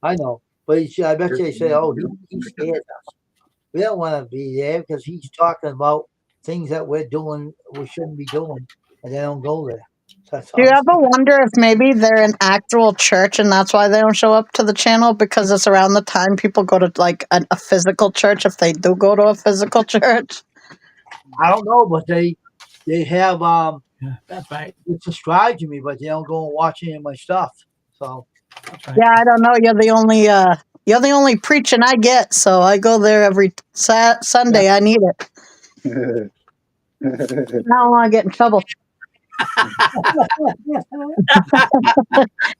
I know, but I bet they say, "Oh, he scares us." We don't want to be there because he's talking about things that we're doing we shouldn't be doing, and they don't go there. That's Do you all. ever wonder if maybe they're an actual church and that's why they don't show up to the channel because it's around the time people go to like a physical church if they do go to a physical church? I don't know, but they have Yeah, that's right. they subscribe to me, but they don't go and watch any of my stuff. So That's right. Yeah, I don't know. You're the only preaching I get, so I go there every Sunday. I need it. I don't want to get in trouble.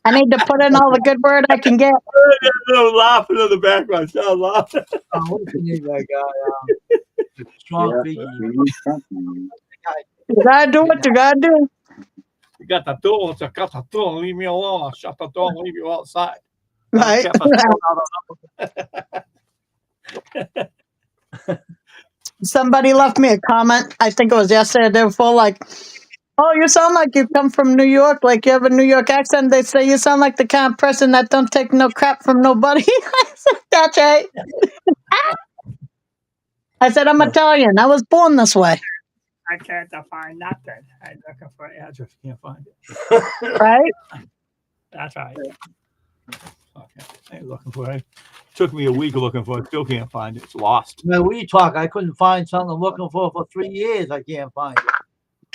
I need to put in all the good word I can get. little laughing in the background. Sound laughing. what's the name of that guy? Strong figure. You gotta do what you gotta do. You got the door. It's a got the door. Leave me alone. I'll shut the door and leave you outside. Right? Kept the door out. Somebody left me a comment. I think it was yesterday or the day before, like, "Oh, you sound like you come from New York. Like you have a New York accent." They say you sound like the kind of person that don't take no crap from nobody. I said, "That's right." I said, "I'm Italian. I was born this way." I can't find nothing. I'm looking for an address. Can't find it. Right? That's right. Okay. I ain't looking for it. Took me a week looking for it. Still can't find it. It's lost. Man, we talk. I couldn't find something I'm looking for 3 years. I can't find it.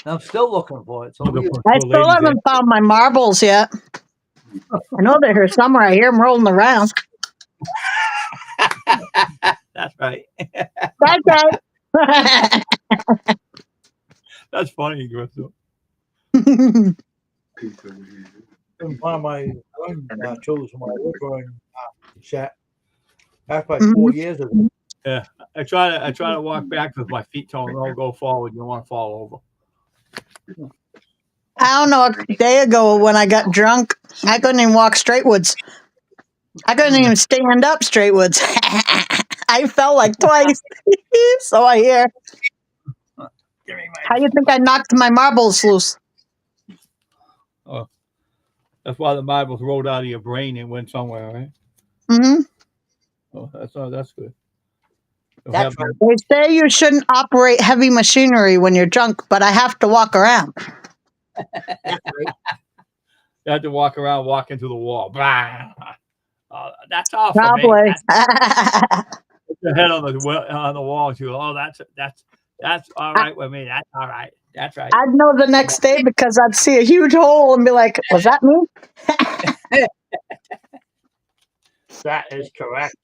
And I'm still looking for it. So Looking we, for I two still ladies haven't found my marbles yet. I know they're here somewhere. I hear them rolling around. there. That's right. That's right. That's funny, Crystal. couldn't find my tools for my woodburn set. That's like 4 years ago. I try to walk back with my feet told don't go forward. You don't want to fall over. I don't know. A day ago when I got drunk, I couldn't even walk straightwards. I couldn't even stand up straightwards. I fell like twice. So I hear. Give me How you think I knocked my marbles loose? That's why the marbles rolled out of your brain and went somewhere, right? Mm-hmm. Oh, that's good. You'll That's have- They say you shouldn't operate heavy machinery when you're drunk, but I have to walk around. You have to walk around, walk into the wall. Blah. That's all for me. Probably. Put your head on the wall. And you go, oh, that's all right with me. That's all right. That's right. I'd know the next day because I'd see a huge hole and be like, was that me? That is correct.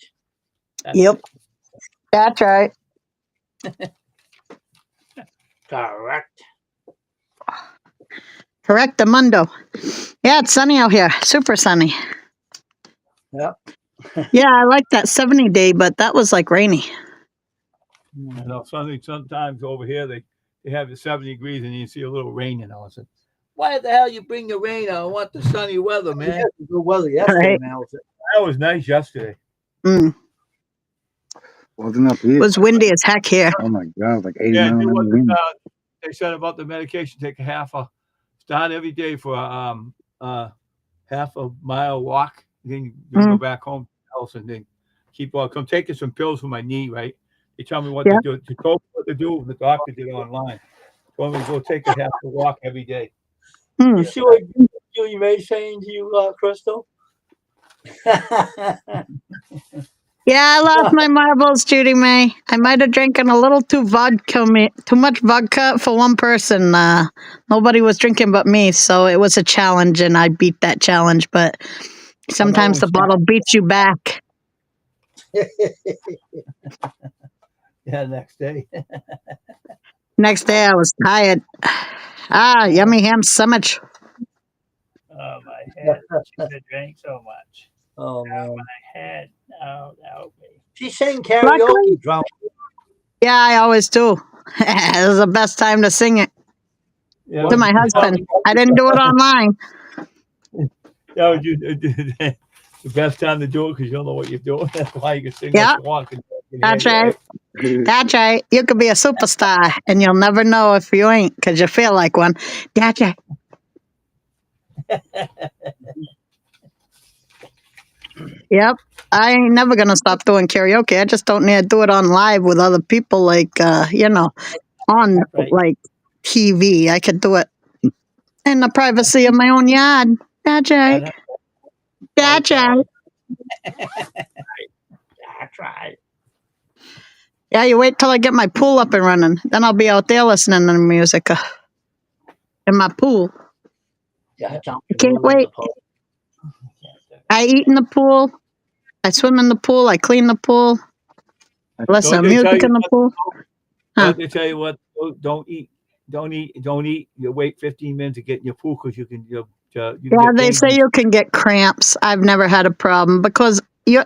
Yep. That's right. Correct. Correct, Amundo. Yeah, it's sunny out here. Super sunny. Yep. Yeah, I like that 70 day, but that was like rainy. You know, sometimes over here they have the 70 degrees and you see a little rain and all. I said, why the hell you bring the rain? I want the sunny weather, man. Yeah, it's good weather yesterday, Right. man. That was nice yesterday. Mm. Wasn't up It here. was windy as heck here. Oh my God, like 80 Yeah, miles do an what hour wind. they said about the medication. Take start every day for half a mile walk. Then you go back home to the house and then keep on. Come taking some pills for my knee, right? They tell me what Yeah. to do. They told me what to do. The doctor did online. Told me to go take a half a walk every day. Hmm. You see what Julie May's saying to you, Crystal? Yeah, I lost my marbles, Judy May. I might have drinking a little too much vodka for one person. Nobody was drinking but me, so it was a challenge, and I beat that challenge. But sometimes the bottle beats you back. Yeah, next day. Next day, I was tired. Yummy ham sandwich. Oh, my head. She drank so much. Oh man. My head. Oh, no. She sang karaoke drunk. Yeah, I always do. It was the best time to sing it Yeah, to my husband. I didn't do it online. That was the best time to do it because you don't know what you're doing. That's why you can sing Yeah. what you want. 'Cause you can That's hear right. That's right. You could be a superstar, and you'll never know if you ain't because you feel like one. That's right. Yep. I ain't never going to stop doing karaoke. I just don't need to do it on live with other people, like, on Right. like TV. I could do it in the privacy of my own yard. That's right. That's right. That's right. Yeah, you wait till I get my pool up and running. Then I'll be out there listening to music in my pool. Yeah, I can't wait. I eat in the pool. I swim in the pool. I clean the pool. I listen to Don't they tell music you in the what- pool. Huh. They tell you what? Don't eat. You wait 15 minutes to get in your pool because you can. You can Yeah, get they say gangrene. you can get cramps. I've never had a problem because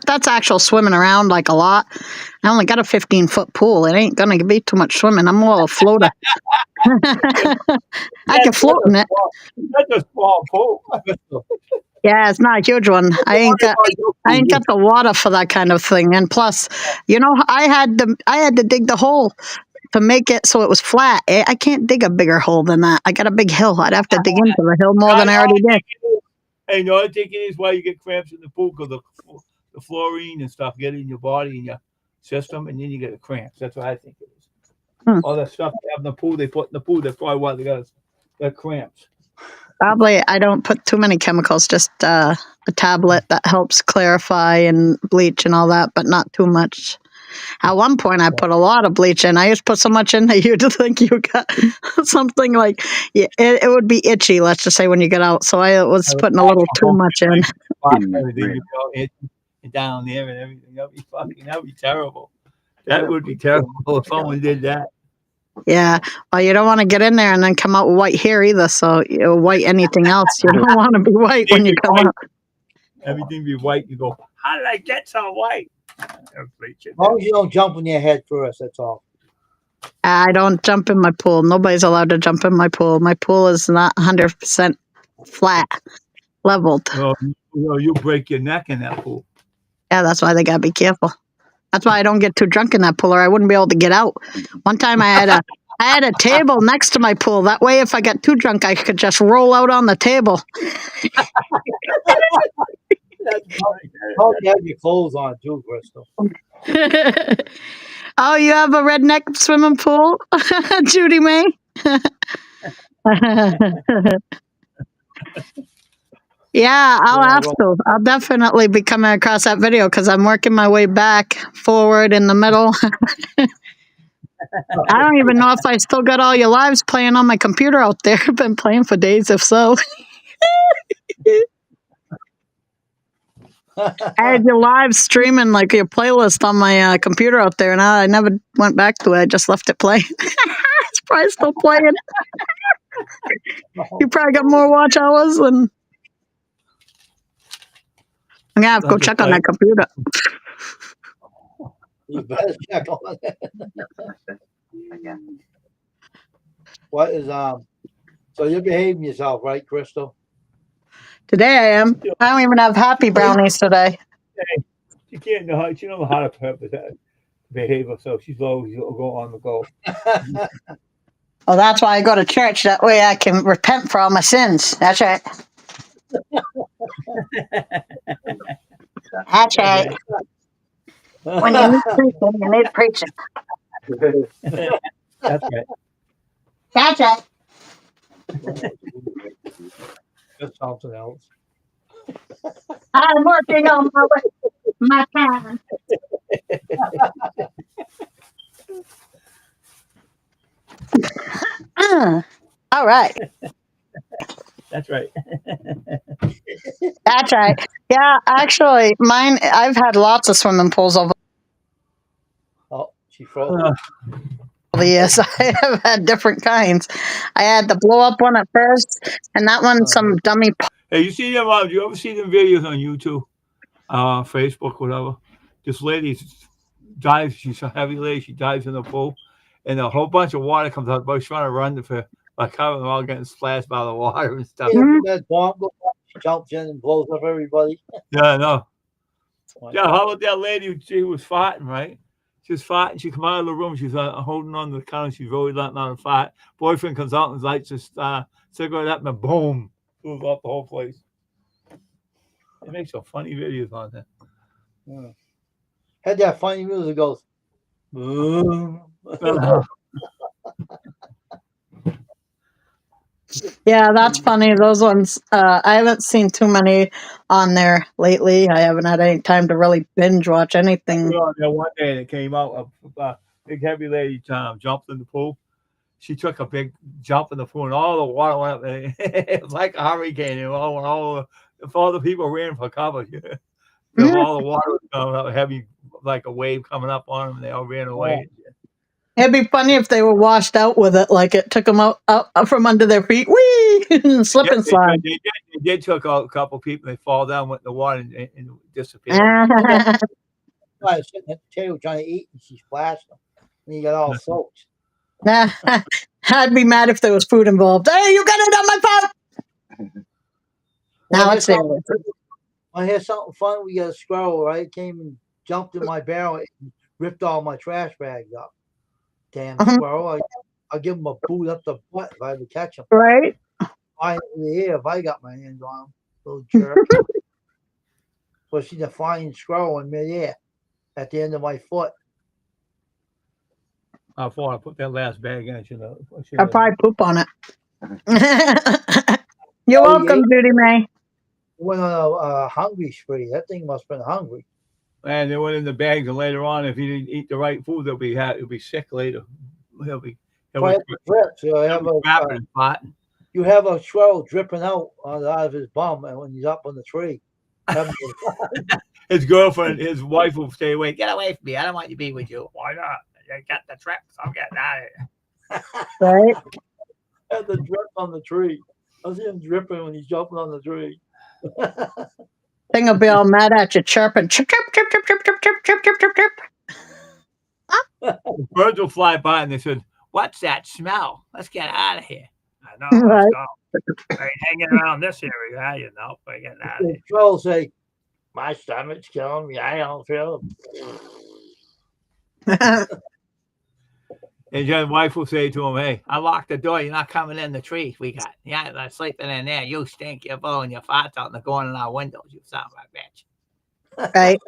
that's actual swimming around like a lot. I only got a 15-foot pool. It ain't going to be too much swimming. I'm more of a floater. I can float in it. That's a small pool. Yeah, it's not a huge one. I ain't got the water for that kind of thing. And plus, I had to dig the hole to make it so it was flat. I can't dig a bigger hole than that. I got a big hill. I'd have to dig into the hill more than I already did. Hey, you know, I think it is why you get cramps in the pool because the fluorine and stuff get in your body and your system, and then you get the cramps. That's what I think it is. All that stuff they have in the pool, they put in the pool. That's probably why they got cramps. Probably I don't put too many chemicals, just a tablet that helps clarify and bleach and all that, but not too much. At one point, I put a lot of bleach in. I used to put so much in that you'd think you got something like, it would be itchy, let's just say, when you get out. So I was putting a little too much in. Everything you go in and down there and everything. That'd be terrible. That would be terrible if someone did that. Yeah. Well, you don't want to get in there and then come out with white hair either. So white anything else. You don't want to be white when you come out. Everything be white. You go, how did I get so white? As long as you don't jump in your head first, that's all. I don't jump in my pool. Nobody's allowed to jump in my pool. My pool is not 100% flat, leveled. You break your neck in that pool. Yeah, that's why they gotta be careful. That's why I don't get too drunk in that pool, or I wouldn't be able to get out. One time I had a table next to my pool. That way, if I got too drunk, I could just roll out on the table. That's funny. Hope you have your clothes on too, Crystal. Oh, you have a redneck swimming pool, Judy May? Yeah, I'll Yeah, have well, to. I'll definitely be coming across that video because I'm working my way back, forward, in the middle. I don't even know if I still got all your lives playing on my computer out there. I've been playing for days, if so. I had your live streaming, like your playlist on my computer out there, and I never went back to it. I just left it playing. It's probably still playing. You probably got more watch hours than. I'm gonna have to go That's check on that computer. you better check on it. Again. What is so you're behaving yourself, right, Crystal? Today I am. I don't even have happy brownies today. She can't know how. She don't know how to behave herself. She's always go on the go. Oh, that's why I go to church. That way I can repent for all my sins. That's right. That's right. When you need preaching, you need preaching. That's right. That's right. That's something else. I'm working on my time. All right. That's right. That's right. Yeah, actually, mine, I've had lots of swimming pools over Oh, she froze. the years. I have had different kinds. I had the blow up one at first, and that one, some dummy. Hey, you see them? Do you ever see them videos on YouTube, Facebook, whatever? This lady dives. She's a heavy lady. She dives in the pool, and a whole bunch of water comes out. But she's trying to run for like how they're all getting splashed by the water and stuff. Yeah, that bomb goes off, she jumps in and blows up everybody. Yeah, I know. Yeah, how about that lady? She was fighting, right? She was fighting. She come out of the room. She's holding on to the counter. She's really letting out a fight. Boyfriend comes out and lights his cigarette up, and boom, blew up the whole place. It makes some funny videos on that. Yeah. Had that funny music goes. Boom. Yeah, that's funny. Those ones, I haven't seen too many on there lately. I haven't had any time to really binge watch anything. On there one day, and it came out a big heavy lady jumped in the pool. She took a big jump in the pool, and all the water went up. And it was like a hurricane. And all the people ran for cover. All the water was coming up, heavy, like a wave coming up on them, and they all ran away. It'd be funny if they were washed out with it, like it took them out from under their feet. Whee! Slip and slide. They did took out a couple people. They fall down with the water and disappeared. I was sitting at the table trying to eat, and she splashed them. And you got all soaked. Nah, I'd be mad if there was food involved. Hey, you got it on my phone. Now it's there. I hear something fun. We got a squirrel, right? Came and jumped in my barrel and ripped all my trash bags up. Damn squirrel. I'll give him a boot up the butt if I ever catch him. Right? I here if I got my hands on him. Little jerk. But she's a flying squirrel in midair at the end of my foot. I thought I put that last bag in. I'll probably poop on it. You're welcome, Judy May. Went on a hungry spree. That thing must have been hungry. And they went in the bags, and later on, if you didn't eat the right food, he'll be sick later. He'll be Drip, so you have a squirrel dripping out of his bum, and when he's up on the tree. His girlfriend, his wife will stay away. Get away from me! I don't want you to be with you. Why not? I got the traps. I'm getting out of here. Right? Had the drip on the tree. I see him dripping when he's jumping on the tree. Thing will be all mad at you, chirping. Chirp, chirp, chirp, chirp, chirp, chirp, chirp, chirp, chirp, chirp, chirp. Birds will fly by, and they said, "What's that smell? Let's get out of here." I know. Right. Let's go. I ain't hanging around this area, you know. We're getting out of The here. squirrel say, "My stomach's killing me. I don't feel it." And your wife will say to him, "Hey, I locked the door. You're not coming in the tree we got. Yeah, they're sleeping in there. You stink. You're blowing your farts out and they're going in our windows. You son of a bitch." Right.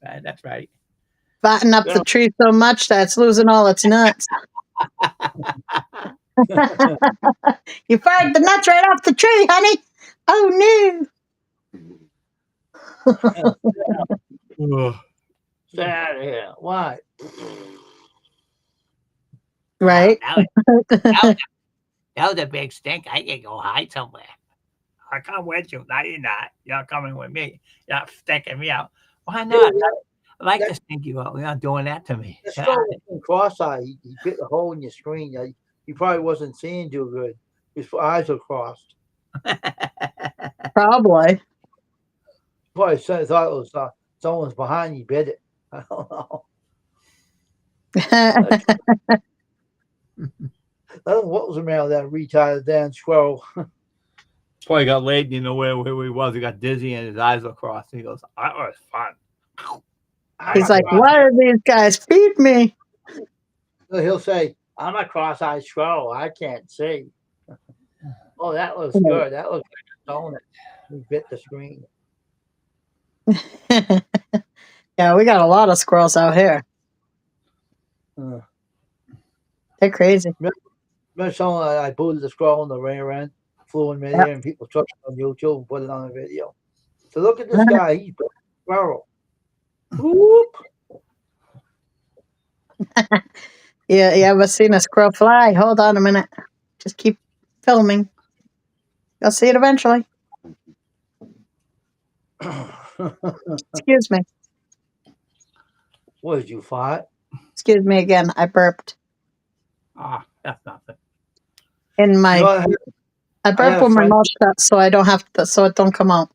Right, that's right. Button up the tree so much that it's losing all its nuts. You fired the nuts right off the tree, honey. Oh no. Ugh. Stay out of here. Why? Right. That was a big stink. I can go hide somewhere. I'll come with you. No, you're not. You're coming with me. You're not stinking me out. Why not? I like to stink you out. You're not doing that to me. The skull was cross-eyed. He bit a hole in your screen. He probably wasn't seeing too good. His eyes were crossed. Probably. Probably thought it was someone's behind you bit it. I don't know. I don't know what was the matter with that retired damn squirrel. Probably got laid, you know, where he was. He got dizzy and his eyes were crossed. He goes, "That was fun." He's like, "Why are these guys feed me?" He'll say, "I'm a cross-eyed squirrel. I can't see." Oh, that looks good. That looks like a donut. He bit the screen. Yeah, we got a lot of squirrels out here. They're crazy. Remember someone I booted the squirrel in the rear end, flew in midair, and people took it on YouTube and put it on a video. So look at this guy. He's a squirrel. Whoop. Yeah, you ever seen a squirrel fly? Hold on a minute. Just keep filming. You'll see it eventually. Excuse me. What did you fart? Excuse me again. I burped That's nothing. in my. I burp with my friend- mouth shut, so I don't have to, so it don't come out.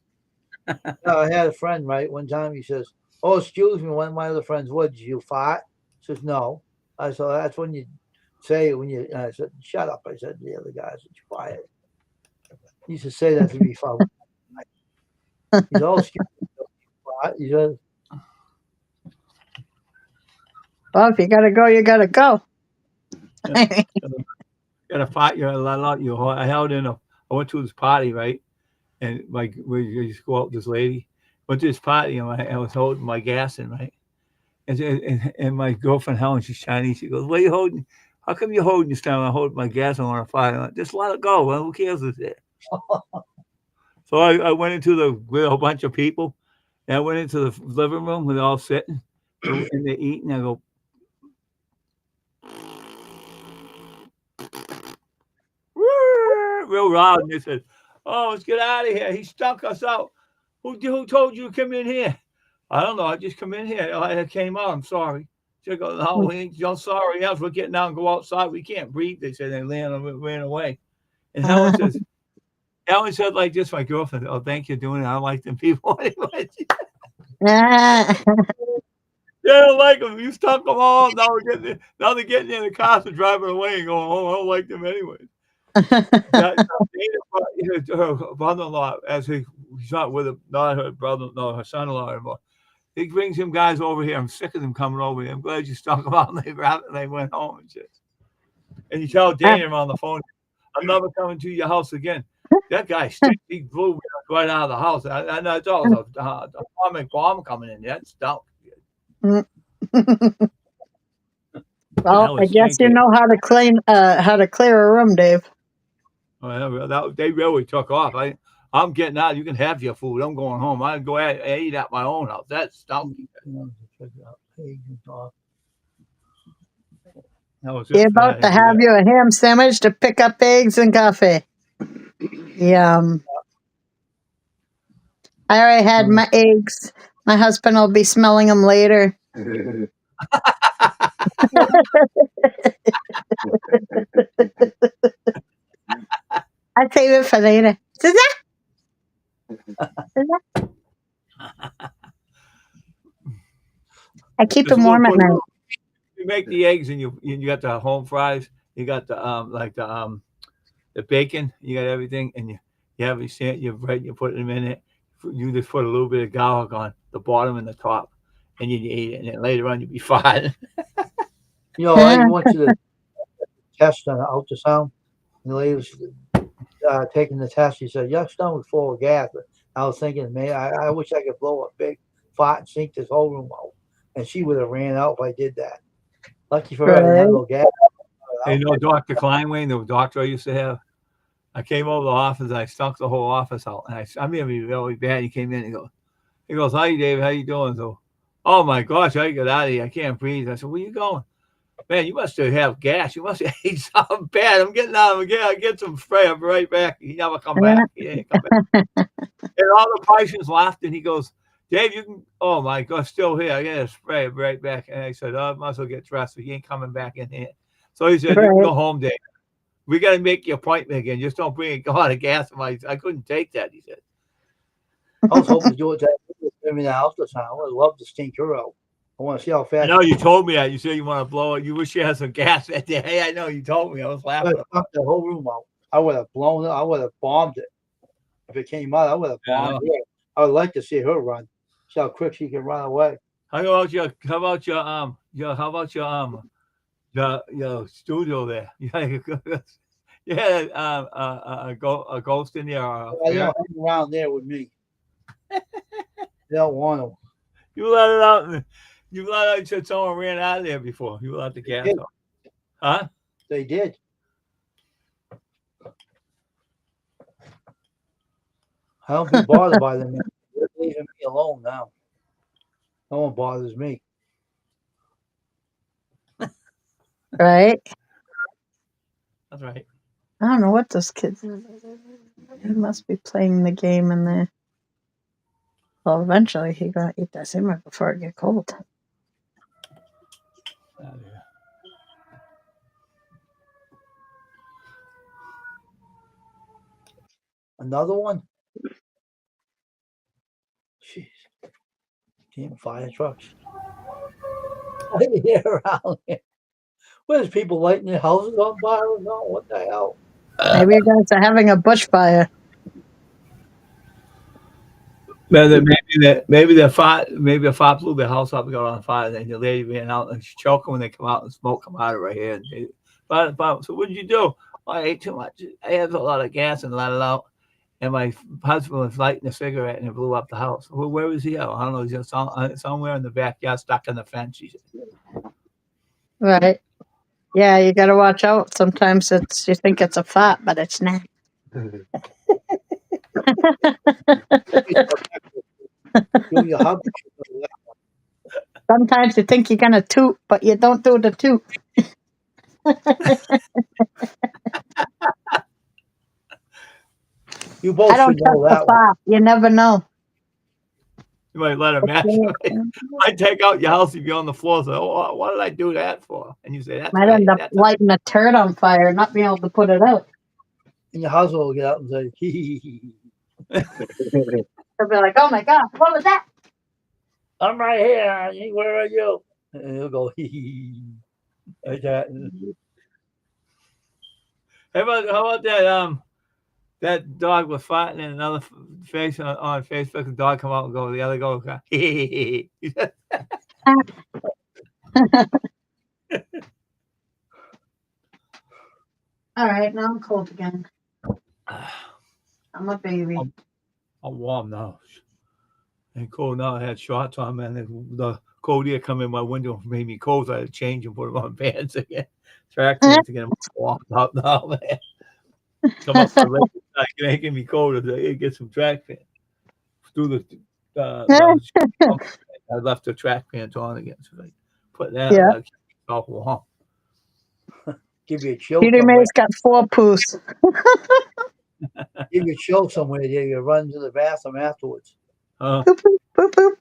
I had a friend, right? One time he says, "Oh, excuse me." One of my other friends, "What, did you fart?" He says, "No." I said, "That's when you say it when you." And I said, "Shut up." I said to the other guy, I said, "You quiet." He used to say that to me. He said, "Oh, excuse me." He says, Well, if you gotta go, you gotta go. Got a fight. I held in I went to this party, right? And we used to go out with this lady. Went to this party and I was holding my gas in, right? And my girlfriend Helen, she's Chinese. She goes, "What are you holding? How come you're holding this time?" I hold my gas on a fire. I'm like, "Just let it go. Well, who cares is it?" So I went into with a whole bunch of people. And I went into the living room. They're all sitting and they're eating. I go, real loud. And they said, "Oh, let's get out of here. He stunk us out. Who told you to come in here?" "I don't know. I just come in here. I came out. I'm sorry." She goes, "No, we ain't no sorry else. We're getting out and go outside. We can't breathe." They said they ran away. And Helen said like this, my girlfriend, "Oh, thank you for doing it. I don't like them people anyway." Yeah, I don't like them. You stuck them all. Now they're getting in the cars and driving away and going, "Oh, I don't like them anyway." Her brother-in-law, as he's not with him, not her brother, no, her son-in-law anymore. He brings him guys over here. I'm sick of them coming over here. I'm glad you stuck them out. And they went home and shit. And you tell Daniel on the phone, "I'm never coming to your house again." That guy stinks. He blew right out of the house. And I thought it was a atomic bomb coming in. That stunk. Well, I guess you know how to clear a room, Dave. They really took off. I'm getting out. You can have your food. I'm going home. I go eat at my own house. That stunk. You're about to have you a ham sandwich to pick up eggs and coffee. Yum. I already had my eggs. My husband will be smelling them later. I save it for later. I keep them warm at night. You make the eggs and you got the home fries. You got the the bacon. You got everything, and you have your bread. You put them in it. You just put a little bit of garlic on the bottom and the top, and you eat it. And then later on, you'll be fine. You know, I went to the test on the ultrasound. And the lady was taking the test. She said, "Your stomach's full of gas." But I was thinking, man, I wish I could blow a big fart and sink this whole room out. And she would have ran out if I did that. Lucky for her, I didn't have no gas. Hey, you know Dr. Kleinwayne, the doctor I used to have? I came over to the office and I stunk the whole office out. And I'm going to be really bad. He came in and he goes, "Hi, Dave. How you doing?" So, "Oh, my gosh, I got out of here. I can't breathe." I said, "Where you going?" "Man, you must have gas. You must have ate something bad. I'm getting out of here. I get some spray. I'll be right back." He never come back. He didn't come back. And all the patients laughed, and he goes, "Dave, you can." "Oh my gosh, still here. I got a spray. I'll be right back." And I said, "Oh, I might as well get dressed. So he ain't coming back in here." So he said, "You can go home, Dave. We got to make your appointment again. Just don't bring a lot of gas." I couldn't take that. He said. I was hoping to do it that in the ultrasound. I would love to stink her out. I want to see how I fast. know you told me that. You said you want to blow it. You wish you had some gas that day. Hey, I know you told me. I was I laughing. would have sucked the whole room out. I would have blown it. I would have bombed it. If it came out, I would have bombed it. I would like to see her run. See how quick she can run away. How about your studio there? You had a ghost in there. They don't hang around there with me. They don't want to. You let it out. You let out. You said someone ran out of there before. You let the gas out. Huh? They did. I don't be bothered by them. They're leaving me alone now. No one bothers me. Right? That's right. I don't know what those kids. He must be playing the game in there. Well, eventually he gonna eat that simmer before it get cold. Another one? Jeez. Damn fire trucks. Yeah, around here. Where's people lighting their houses on fire or no? What the hell? Maybe you guys are having a bushfire. Maybe a fire blew their house up and got on fire. And then the lady ran out and she choked them when they come out and smoke come out of her head. So what did you do? I ate too much. I had a lot of gas and let it out. And my husband was lighting a cigarette and it blew up the house. Well, where was he at? I don't know. He's just somewhere in the backyard, stuck in the fence. She said. Right. Yeah, you got to watch out. Sometimes you think it's a fart, but it's not. Sometimes you think you're going to toot, but you don't do the toot. You both I don't should know trust the that one. fart. You never know. You might let him ask. I take out your house if you're on the floor. So, "Oh, what did I do that for?" And you say, "That's Might right. end up lighting a turd on fire and not being able to put it out. And your husband will get up and say, hee hee hee. They'll be like, "Oh my God, what was that?" I'm right here, honey. Where are you? And he'll go, hee hee. Like that. How about that? That dog was fighting in another face on Facebook. The dog come out and go. The other go. All right, now I'm cold again. I'm a baby. I'm warm now. And cold now. I had shorts on, man. The cold air come in my window and made me cold. So I had to change and put them on pants again. Track pants again. I'm warm out now, man. Come up for the making me colder. Get some track pants. Do I left the track pants on again. So I put that on. Keep myself warm. Give you a chill. Peter May's got 4 poos. Give you a chill somewhere. You run to the bathroom afterwards. Poop, poop, poop, poop.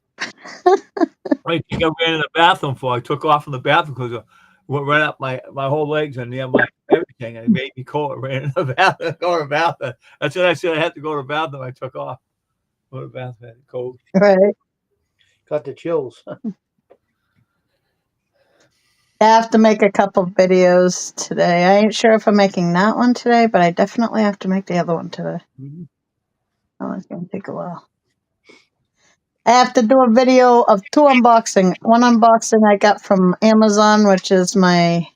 I think I ran in the bathroom for. I took off from the bathroom because it went right up my whole legs and my everything, and it made me cold. I ran in the bathroom, go to the bathroom. That's what I said. I had to go to the bathroom. I took off. Go to the bathroom. Cold. Right. Got the chills. I have to make a couple videos today. I ain't sure if I'm making that one today, but I definitely have to make the other one today. Mm-hmm. Oh, it's going to take a while. I have to do a video of 2 unboxing. One unboxing I got from Amazon, which is my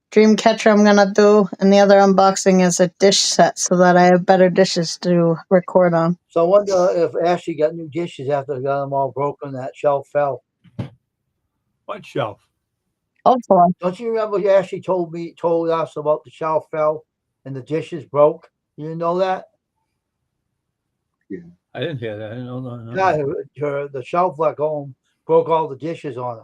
dream catcher I'm gonna do, and the other unboxing is a dish set so that I have better dishes to record on. So I wonder if Ashley got new dishes after I got them all broken. That shelf fell. What shelf? Hopefully. Don't you remember Ashley told us about the shelf fell and the dishes broke? You didn't know that? I didn't hear that. I didn't know. No. Yeah, the shelf let go and broke all the dishes on her.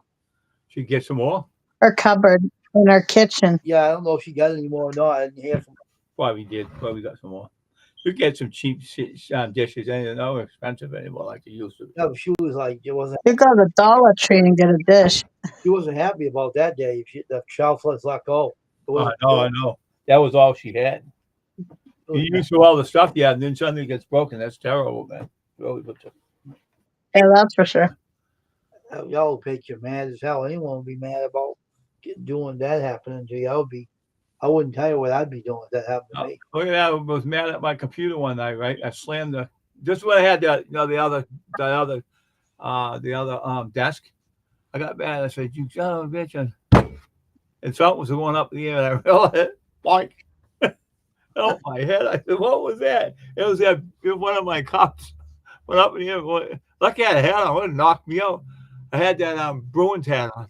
She get some more? Her cupboard in her kitchen. Yeah, I don't know if she got any more or not. I didn't hear from her. Probably did. Probably got some more. You get some cheap dishes. They're not expensive anymore like they used to be. Yeah, but she was like, You go to Dollar Tree and get a dish. she wasn't happy about that day. The shelf was let go. It I wasn't know, I good. know. That was all she had. It You was- used to all the stuff you had, and then suddenly it gets broken. That's terrible, man. Really, Yeah, that's for sure. Y'all will make you mad as hell. Anyone would be mad about doing that happening to you. I wouldn't tell you what I'd be doing if that happened to me. look at that. I was mad at my computer one night, right? I slammed just when I had the other desk. I got mad. I said, "You son of a bitch!" And something was going up in the air, and I realized, boink. Oh my head! I said, "What was that?" It was one of my cups went up in the air. Lucky I had a hat on; it would have knocked me out. I had that Bruins hat on,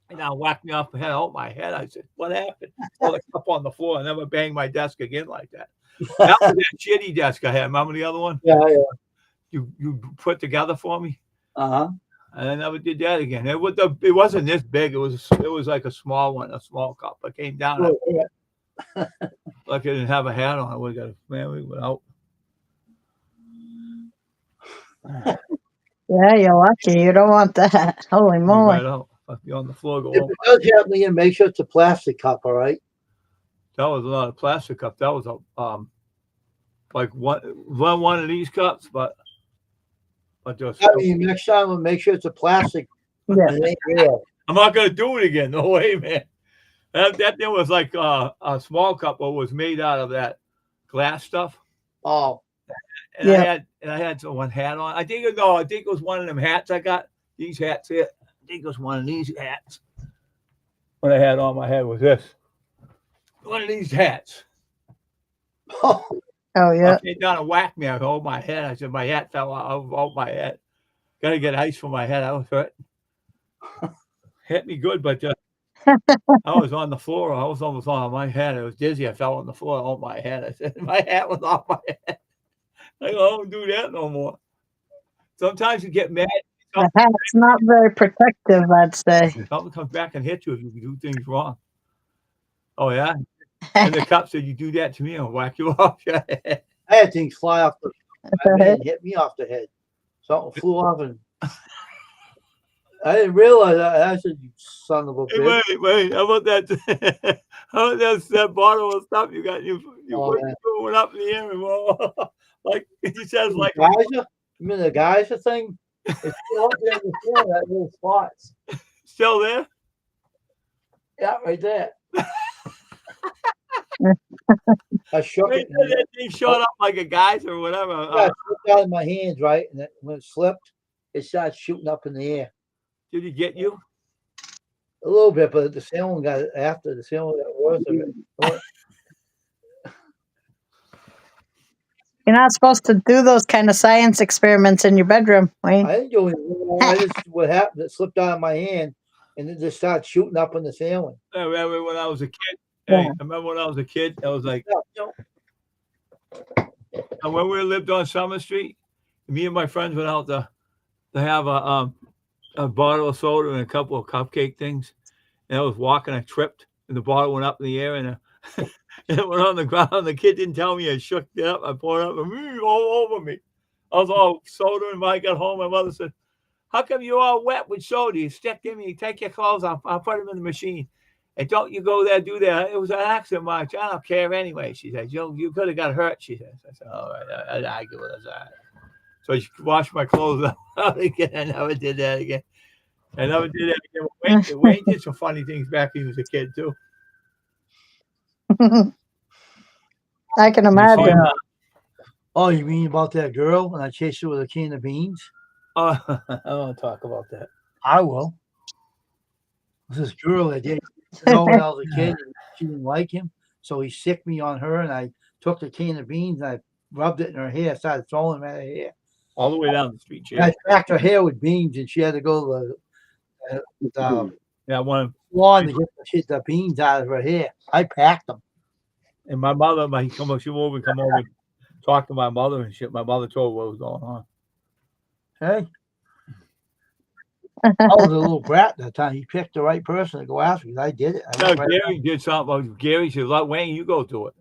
and I whacked me off the head. Oh my head! I said, "What happened?" Well, the cup on the floor. I never banged my desk again like that. That was that shitty desk I had. Remember the other one? Yeah. You put together for me, Uh-huh. and I never did that again. It wasn't this big. It was like a small one, a small cup. I came down. Oh, yeah. Like I didn't have a hat on. I would have got we went out. Yeah, you're lucky. You don't want that. Holy moly. Right out. I'd be on the floor. Go. If it does happen again, make sure it's a plastic cup, all right? That was a lot of plastic cup. That was a like one of these cups, but just. I mean, next time, make sure it's a plastic. Yeah. It ain't real. I'm not gonna do it again. No way, man. That thing was like a small cup, but was made out of that glass stuff. Oh, And Yeah. I had one hat on. I think it was one of them hats I got. These hats here. I think it was one of these hats. What I had on my head was this. One of these hats. Oh, yeah. I came down and whacked me. I hold my head. I said my hat fell out my head. Got to get ice for my head. I was hurt. Hit me good, but I was on the floor. I was almost on my head. I was dizzy. I fell on the floor on my head. I said my hat was off my head. I don't do that no more. Sometimes you get mad. The hat's not very protective, I'd say. Something comes back and hits you if you do things wrong. Oh yeah. And the cop said, "You do that to me, I'll whack you off your head." I had things fly off hit me off the head. Something flew off and I didn't realize that. I said, "You son of a Hey, bitch." wait. How about that? How about that bottle of stuff you got? You Oh, yeah. went up in the air and like he says, like Geyser? You mean the geyser thing? It's still up there in the floor, that little spots. still there. Yeah, right there. I shook They it. said that thing shot up like a geyser or whatever. Yeah, it slipped out of my hands, right? And when it slipped, it started shooting up in the air. Did he get you? A little bit, but the ceiling got it after. The ceiling got worse of it. You're not supposed to do those kind of science experiments in your bedroom, Wayne. I didn't do anything. I just, what happened, it slipped out of my hand and it just started shooting up in the ceiling. I remember when I was a kid. Yeah. Hey, I remember when I was a kid. I was like, Yeah, and when we lived on Summer Street, me and my friends went out to have a bottle of soda and a couple of cupcake things. And I was walking, I tripped, and the bottle went up in the air, and it went on the ground. The kid didn't tell me. I shook it up. I poured it up, and all over me. I was all soda, and when I got home, my mother said, "How come you're all wet with soda? You stick in me. Take your clothes off. I'll put them in the machine. And don't you go there, do that. It was an accident, March. I don't care anyway." She said, "You could have got hurt." She said, "I said, all right, I'd argue with her." So she washed my clothes out again. I never did that again. I never did that again. Wayne did some funny things back when he was a kid too. I can imagine. Oh, you mean about that girl? And I chased her with a can of beans? I don't want to talk about that. I will. This girl that didn't know when I was a kid, and she didn't like him, so he sicked me on her, and I took the can of beans and I rubbed it in her hair, started throwing them at her hair. All the way down the street, And I Jay. packed her hair with beans, and she had to go to the Yeah, one. salon to get the beans out of her hair. I packed them. And my mother, she come over and talk to my mother and shit. My mother told her what was going on. Hey, I was a little brat that time. He picked the right person to go after because I did it. I No, went right Gary did something. Gary said, "Let Wayne, you go do it."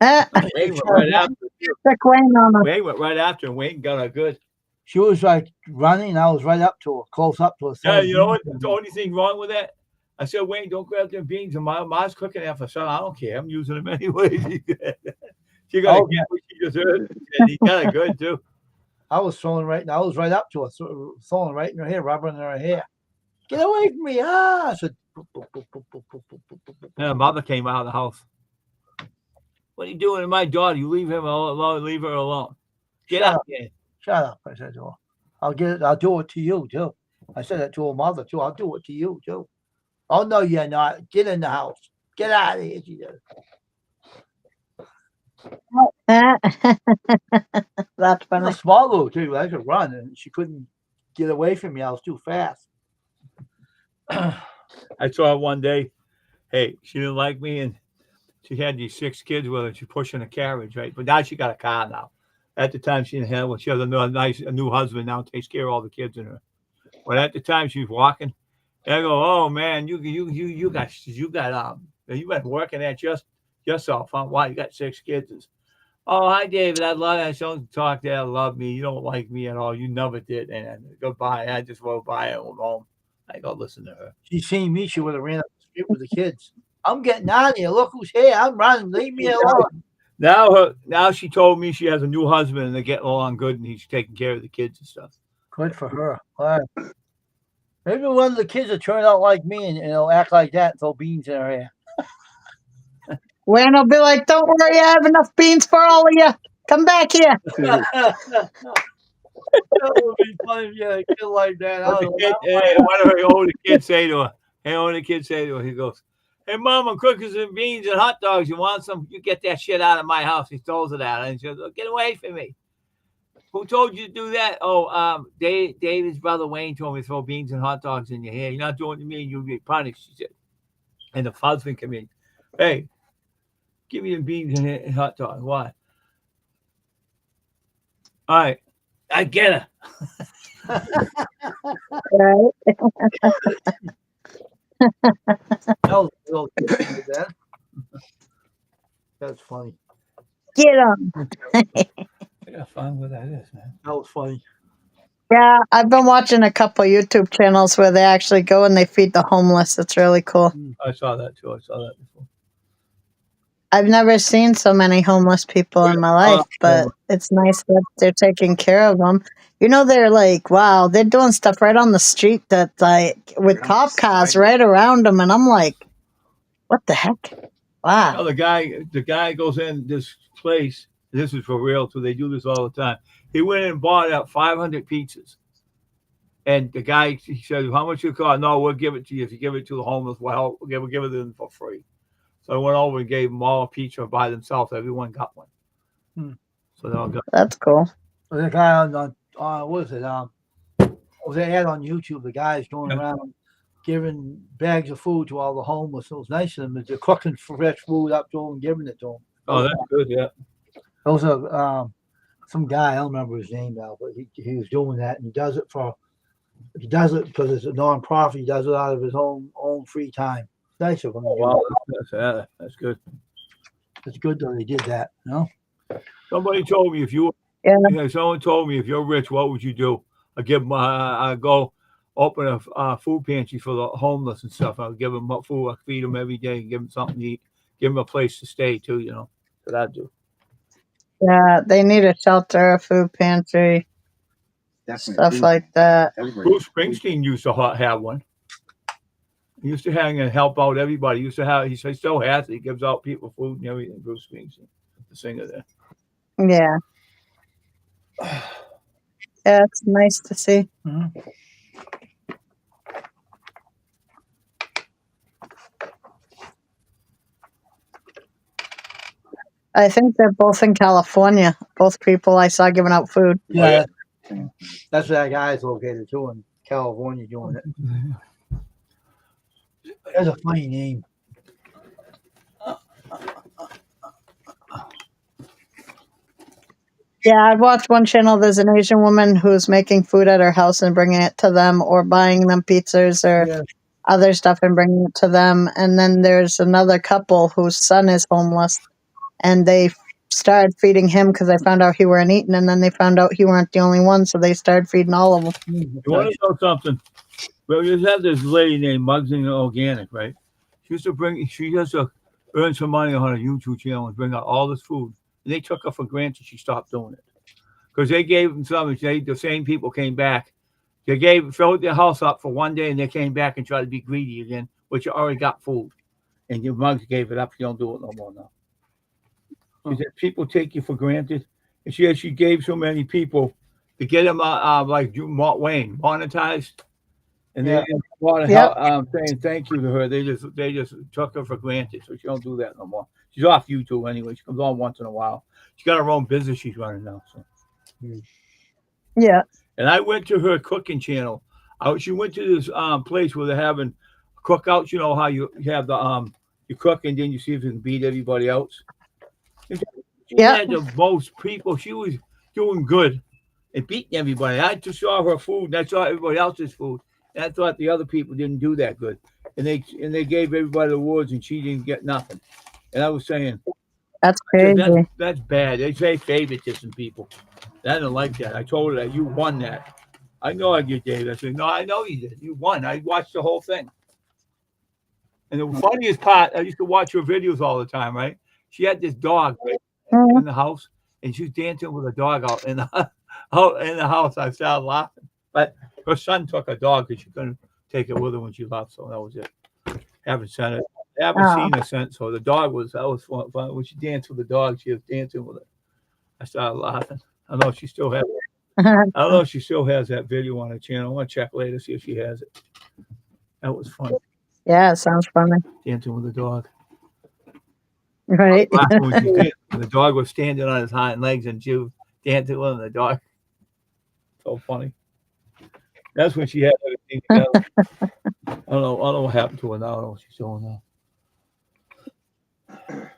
Wayne went right after. Stick Wayne on her. Wayne went right after, and Wayne got her good. She was like running. I was right up to her, close up to her. Yeah, you know what? The only thing wrong with that, I said, Wayne, don't grab them beans. And my mom's cooking that for son. I don't care. I'm using them anyway. She got Oh, to get what she deserved, and he got it good too. I was throwing right. I was right up to her, throwing right in her hair, rubbing in her hair. Get away from me! Ah! I said, boop, boop, boop, boop, boop, boop, boop, boop, boop, And her boop. mother came out of the house. What are you doing to my daughter? You leave him alone. Leave her alone. Get Shut out up. there. Shut up! I said to her. I'll get it. I'll do it to you too. I said that to her mother too. I'll do it to you too. Oh no, you're not. Get in the house. Get out of here. She said. That's I'm funny. a small little too. I could run, and she couldn't get away from me. I was too fast. I saw her one day. Hey, she didn't like me, and she had these 6 kids with her. She's pushing a carriage, right? But now she got a car now. At the time, she didn't have one. She has a new husband now, takes care of all the kids in her. But at the time, she was walking. And I go, oh man, you been working at yourself, huh? Why you got 6 kids? Oh, hi David, I love that. Don't talk that. Love me. You don't like me at all. You never did. And goodbye. I just wrote by and went home. I go listen to her. She seen me. She would have ran up the street with the kids. I'm getting out of here. Look who's here. I'm running. Leave me alone. Now she told me she has a new husband and they're getting along good and he's taking care of the kids and stuff. Good for her. All right. Maybe one of the kids will turn out like me and they'll act like that and throw beans in her hair. Wayne will be like, "Don't worry, I have enough beans for all of you. Come back here." That would be funny if you had a kid like that. I would laugh. What do her older kids say to her? Hey, older kids say to her, he goes, "Hey, Mom, I'm cooking some beans and hot dogs. You want some? You get that shit out of my house." He throws it at her and she goes, "Oh, get away from me." Who told you to do that? Oh, David's brother Wayne told me to throw beans and hot dogs in your hair. You're not doing it to me, you'll get punished, she said. And the husband came in. Hey, give me the beans and hot dogs. Why? All right, I get her. Right? That was a little kid did that. That's funny. Get them. I got fun with that is, man. That was funny. Yeah, I've been watching a couple YouTube channels where they actually go and they feed the homeless. It's really cool. I saw that too. I saw that before. I've never seen so many homeless people in my life, but it's nice that they're taking care of them. You know, they're like, wow, they're doing stuff right on the street that, like, with cop cars right around them. And I'm like, what the heck? Wow. Now the guy goes in this place. This is for real too. They do this all the time. He went in and bought out 500 pizzas. And the guy, he said, how much you cost? No, we'll give it to you. If you give it to the homeless, we'll give it to them for free. So I went over and gave them all a pizza by themselves. Everyone got one. So they all got. That's cool. The guy on what is it? Was an ad on YouTube. The guy's going around giving bags of food to all the homeless. It was nice of them. They're cooking fresh food up to them and giving it to them. Oh, that's good. Yeah. Those are some guy. I don't remember his name now, but he was doing that, and he does it because it's a nonprofit. He does it out of his own free time. It's nice of him. Oh, wow, that's good. It's good that they did that. You know. Somebody told me someone told me if you're rich, what would you do? I give them. I go open a food pantry for the homeless and stuff. I'll give them food. I feed them every day. Give them something to eat. Give them a place to stay too. You know. That's what I do. Yeah, they need a shelter, a food pantry, stuff like that. Bruce Springsteen used to have one. He used to hang and help out everybody. He used to have. He still has it. He gives out people food and everything. Bruce Springsteen, the singer there. Yeah. Yeah, it's nice to see. Mhm. I think they're both in California. Both people I saw giving out food. Yeah, that's where that guy's located too, in California doing it. That's a funny name. Yeah, I watched one channel. There's an Asian woman who's making food at her house and bringing it to them, or buying them pizzas or Yeah. other stuff and bringing it to them. And then there's another couple whose son is homeless, and they started feeding him because they found out he weren't eating, and then they found out he weren't the only one, so they started feeding all of them. You want to know something? Well, you have this lady named Mugsing Organic, right? She used to earn some money on her YouTube channel and bring out all this food. And they took her for granted. She stopped doing it because they gave them some. The same people came back. They filled their house up for one day, and they came back and tried to be greedy again, which you already got food. And your Mugs gave it up. You don't do it no more now. She said people take you for granted. And she gave so many people to get them like Wayne monetized. And they Yeah. didn't want to Yep. help, saying thank you to her. They just took her for granted, so she don't do that no more. She's off YouTube anyway. She comes on once in a while. She got her own business she's running now. So. Yeah. And I went to her cooking channel. She went to this place where they're having cookouts. You know how you have the you cook and then you see if you can beat everybody else. She Yeah. had the most people. She was doing good and beating everybody. I just saw her food and I saw everybody else's food. And I thought the other people didn't do that good. And they gave everybody awards and she didn't get nothing. And I was saying, That's crazy. that's bad. They say favoritism, people. I didn't like that. I told her that you won that. I know I did, Dave. I said, no, I know you did. You won. I watched the whole thing. And the funniest part, I used to watch her videos all the time, right? She had this dog right, Mhm. in the house, and she was dancing with a dog out in the house. I started laughing. But her son took a dog because she couldn't take it with her when she left, so that was it. Haven't seen her since. So the dog that was fun. When she danced with the dog, she was dancing with it. I started laughing. I don't know if she still has that video on her channel. I want to check later, see if she has it. That was fun. Yeah, it sounds funny. Dancing with the dog. Right. The dog was standing on his hind legs and she was dancing with the dog. So funny. That's when she had everything together. I don't know what happened to her now. I don't know what she's doing now. I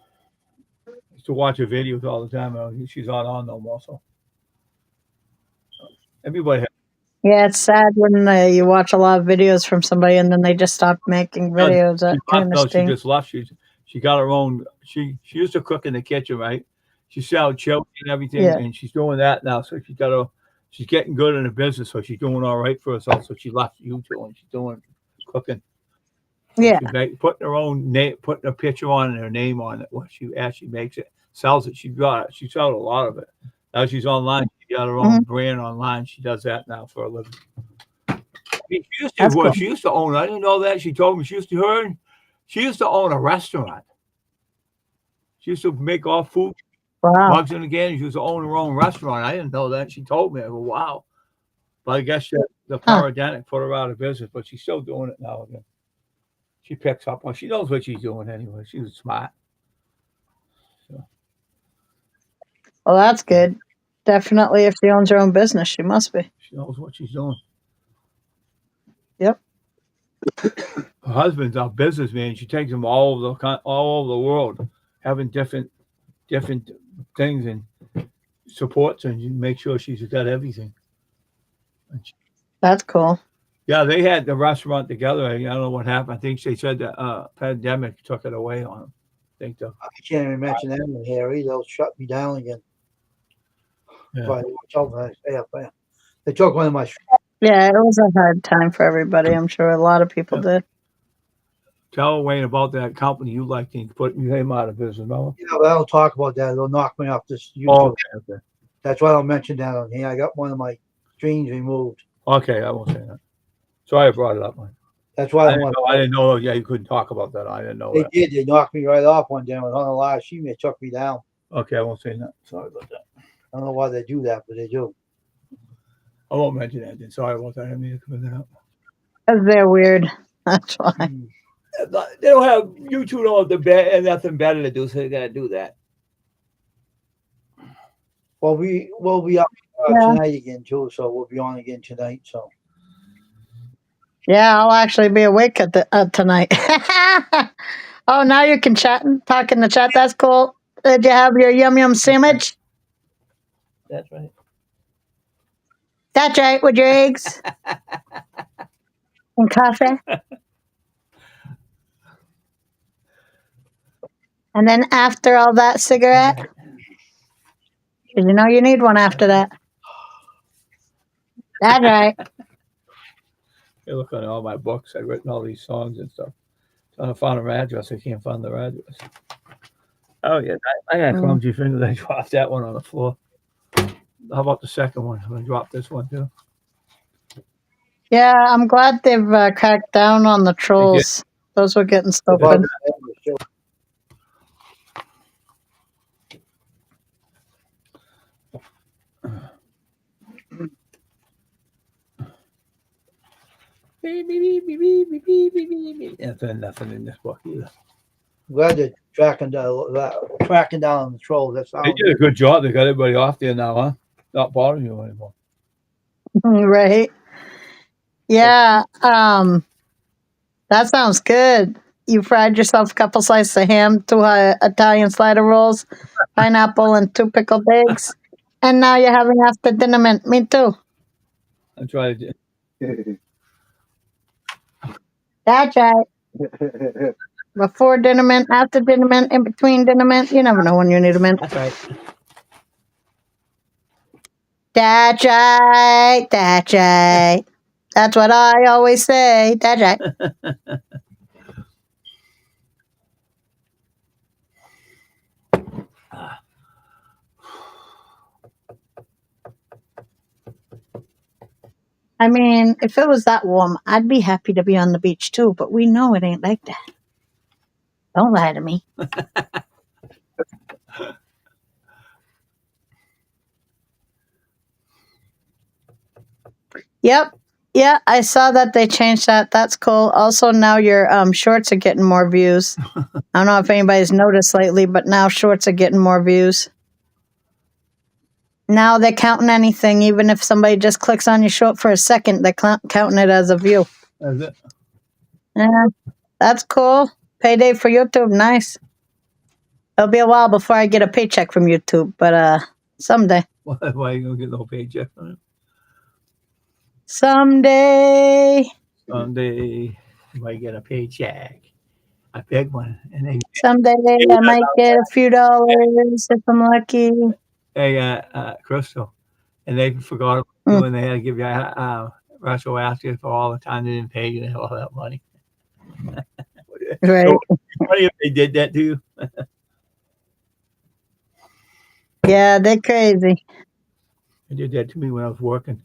used to watch her videos all the time. She's not on no more. So everybody Yeah, it's sad when you watch a lot of videos from somebody and then they just stop making videos. That kind of she stinks. just left. She got her own. She used to cook in the kitchen, right? She sold chili and everything, Yeah. and she's doing that now. So she's getting good in the business. So she's doing all right for herself. So she left YouTube and she's doing cooking. So Yeah. she's putting her own name, putting a picture on and her name on it. When she actually makes it, sells it. She sold a lot of it. Now she's online. She got her own brand online. She does that now for a living. She used to, That's cool. she used to own. I didn't know that. She told me she used to own a restaurant. She used to make all food. Wow. Mugs and again, she used to own her own restaurant. I didn't know that. She told me. I go, wow. But I guess the pandemic put her out of business, but she's still doing it now again. She picks up on. She knows what she's doing anyway. She's smart. So. Well, that's good. Definitely, if she owns her own business, she must be. She knows what she's doing. Yep. Her husband's a businessman. She takes him all over the world, having different things and supports, and you make sure she's got everything. That's cool. Yeah, they had the restaurant together. I don't know what happened. I think they said the pandemic took it away on them. I think so. I can't even mention them in here either. They'll shut me down again. Yeah. They took one of my. Yeah, it was a hard time for everybody. I'm sure a lot of people did. Tell Wayne about that company you liked and put him out of business, no? Yeah, but I don't talk about that. They'll knock me off this YouTube. Oh, okay. That's why I don't mention that on here. I got one of my streams removed. Okay, I won't say that. Sorry I brought it up, Mike. That's why I didn't know. Yeah, you couldn't talk about that. I didn't know they that. did. They knocked me right off one day. I was on a live stream. They took me down. Okay, I won't say that. Sorry about that. I don't know why they do that, but they do. I won't mention that. Then. Sorry about that. I didn't mean to come that up. 'Cause they're weird. That's why. They don't have YouTube don't have nothing better to do, so they gotta do that. Well, we'll be up Yeah. tonight again too, so we'll be on again tonight. So Yeah, I'll actually be awake at tonight. Oh, now you can talk in the chat. That's cool. Did you have your yum yum sandwich? That's right. That's right, with your eggs and coffee. And then after all that, cigarette. 'Cause you know you need one after that. That's right. You look on all my books. I've written all these songs and stuff. Trying to find their address. I can't find their address. Oh yeah, I got clumsy fingers. I dropped that one on the floor. How about the second one? I'm gonna drop this one too. Yeah, I'm glad they've cracked down on the trolls. Those were getting Well, stupid. There's nothing in this book either. glad they're tracking down the trolls. That's all. They did a good job. They got everybody off there now, huh? Not bothering you anymore. Right. Yeah. That sounds good. You fried yourself a couple slices of ham, 2 Italian slider rolls, pineapple, and 2 pickled eggs. And now you're having after dinner mint. Me too. I tried to. That's right. Before dinner mint, after dinner mint, in between dinner mint. You never know when you need a mint. That's right. That's right. That's right. That's what I always say. That's right. I mean, if it was that warm, I'd be happy to be on the beach too, but we know it ain't like that. Don't lie to me. Yep. Yeah, I saw that they changed that. That's cool. Also, now your shorts are getting more views. I don't know if anybody's noticed lately, but now shorts are getting more views. Now they're counting anything, even if somebody just clicks on your short for a second, they're counting it as a view. That's it. Yeah, that's cool. Payday for YouTube, nice. It'll be a while before I get a paycheck from YouTube, but someday. Why are you gonna get no paycheck on it? Someday. Someday you might get a paycheck. A big one. And then Someday I might get a few dollars if I'm lucky. hey, Crystal. And they forgot about you and they had to give you retroactive for all the time they didn't pay you and all that money. Right. So, funny if they did that to you. Yeah, they're crazy. They did that to me when I was working.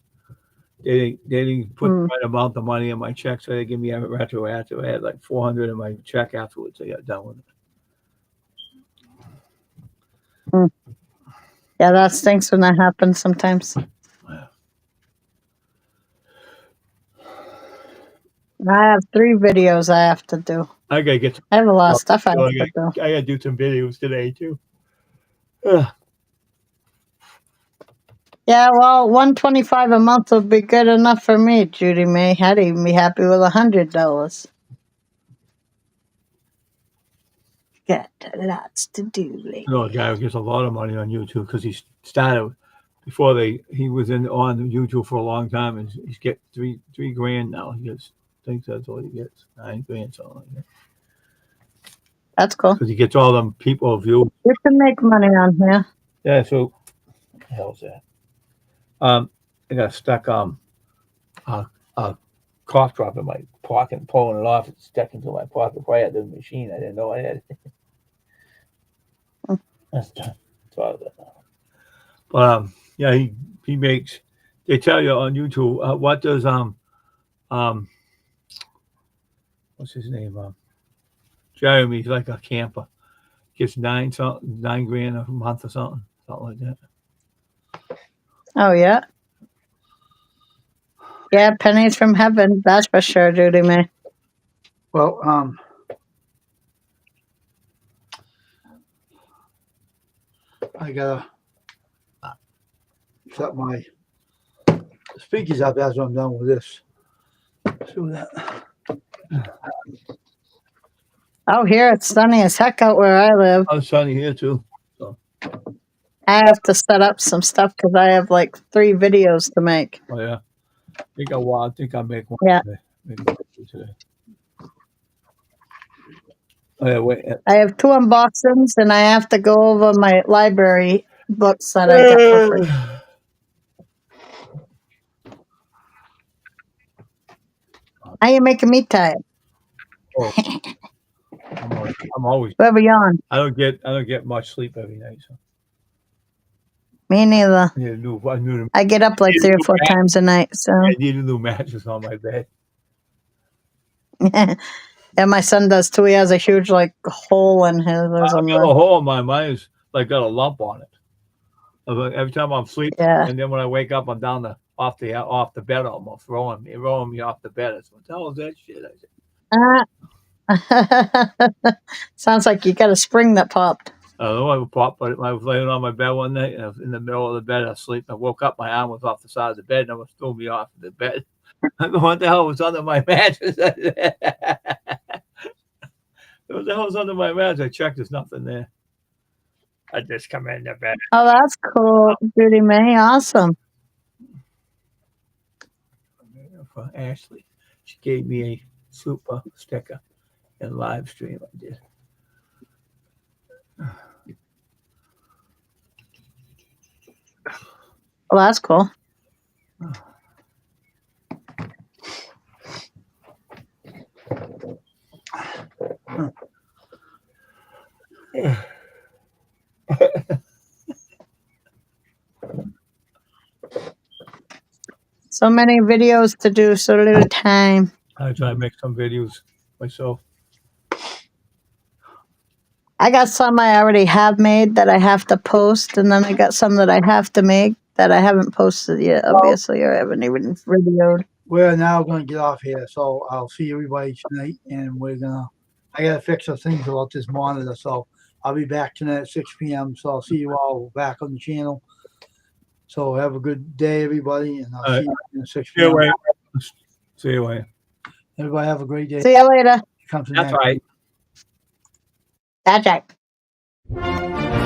They didn't put the right amount of money in my check, so they give me a retroactive. I had like $400 in my check afterwards. I got done with it. Yeah, that stinks when that happens sometimes. I have 3 videos I have to do. I gotta get. I have a lot of stuff I have to do. I gotta do some videos today too. Yeah, well, $125 a month would be good enough for me, Judy May. I'd even be happy with $100. Got lots to do lately. No, a guy who gets a lot of money on YouTube because he started before he was on YouTube for a long time, and he's get three grand now. He gets, I think that's all he gets, 9 grand, something like that. That's cool. Because he gets all them people view. You can make money on here. Yeah, so what the hell's that? I got stuck a cough drop in my pocket and pulling it off. It's stuck into my pocket before I had the machine. I didn't know I had it. That's done. But yeah, he makes. They tell you on YouTube what does what's his name? Jeremy's like a camper. Gets 9 grand a month or something like that. Oh, yeah? Yeah, pennies from heaven. That's for sure, Judy May. Well, I gotta set my speakers up as I'm done with this. Do that. Oh, here it's sunny as heck out where I live. I'm sunny here too. I have to set up some stuff because I have like 3 videos to make. Oh yeah. I think I'll make one Yeah. today. Make one today. Oh yeah, wait. I have 2 unboxings and I have to go over my library books that I got for free. How you making me tired? I'm always. Whoever yawn. I don't get much sleep every night. So Me neither. I need a new. I get up like 3 or 4 times a night. So I need a new mattress on my bed. and my son does too. He has a huge like hole in his. I got a hole in mine is like got a lump on it. Every time I'm sleeping, Yeah. and then when I wake up, I'm down off the bed almost, rolling me off the bed. It's what the hell is that shit? I said, Sounds like you got a spring that popped. I don't know, I popped, but I was laying on my bed one night, and I was in the middle of the bed asleep. I woke up, my arm was off the side of the bed, and it was throwing me off the bed. I go, what the hell was under my mattress? What the hell was under my mattress? I checked, there's nothing there. I just come in the bed. Oh, that's cool, Judy May. Awesome. For Ashley, she gave me a super sticker and live stream. I did. Well, that's cool. So many videos to do, so little time. I try to make some videos myself. I got some I already have made that I have to post, and then I got some that I have to make that I haven't posted yet, obviously, or haven't even videoed. We're now going to get off here, so I'll see everybody tonight, and I got to fix some things about this monitor, so I'll be back tonight at 6 p.m., so I'll see you all back on the channel. So have a good day, everybody, and I'll see you at 6 p.m. See you later. Everybody have a great day. See you later. Come to That's next. right. That's right.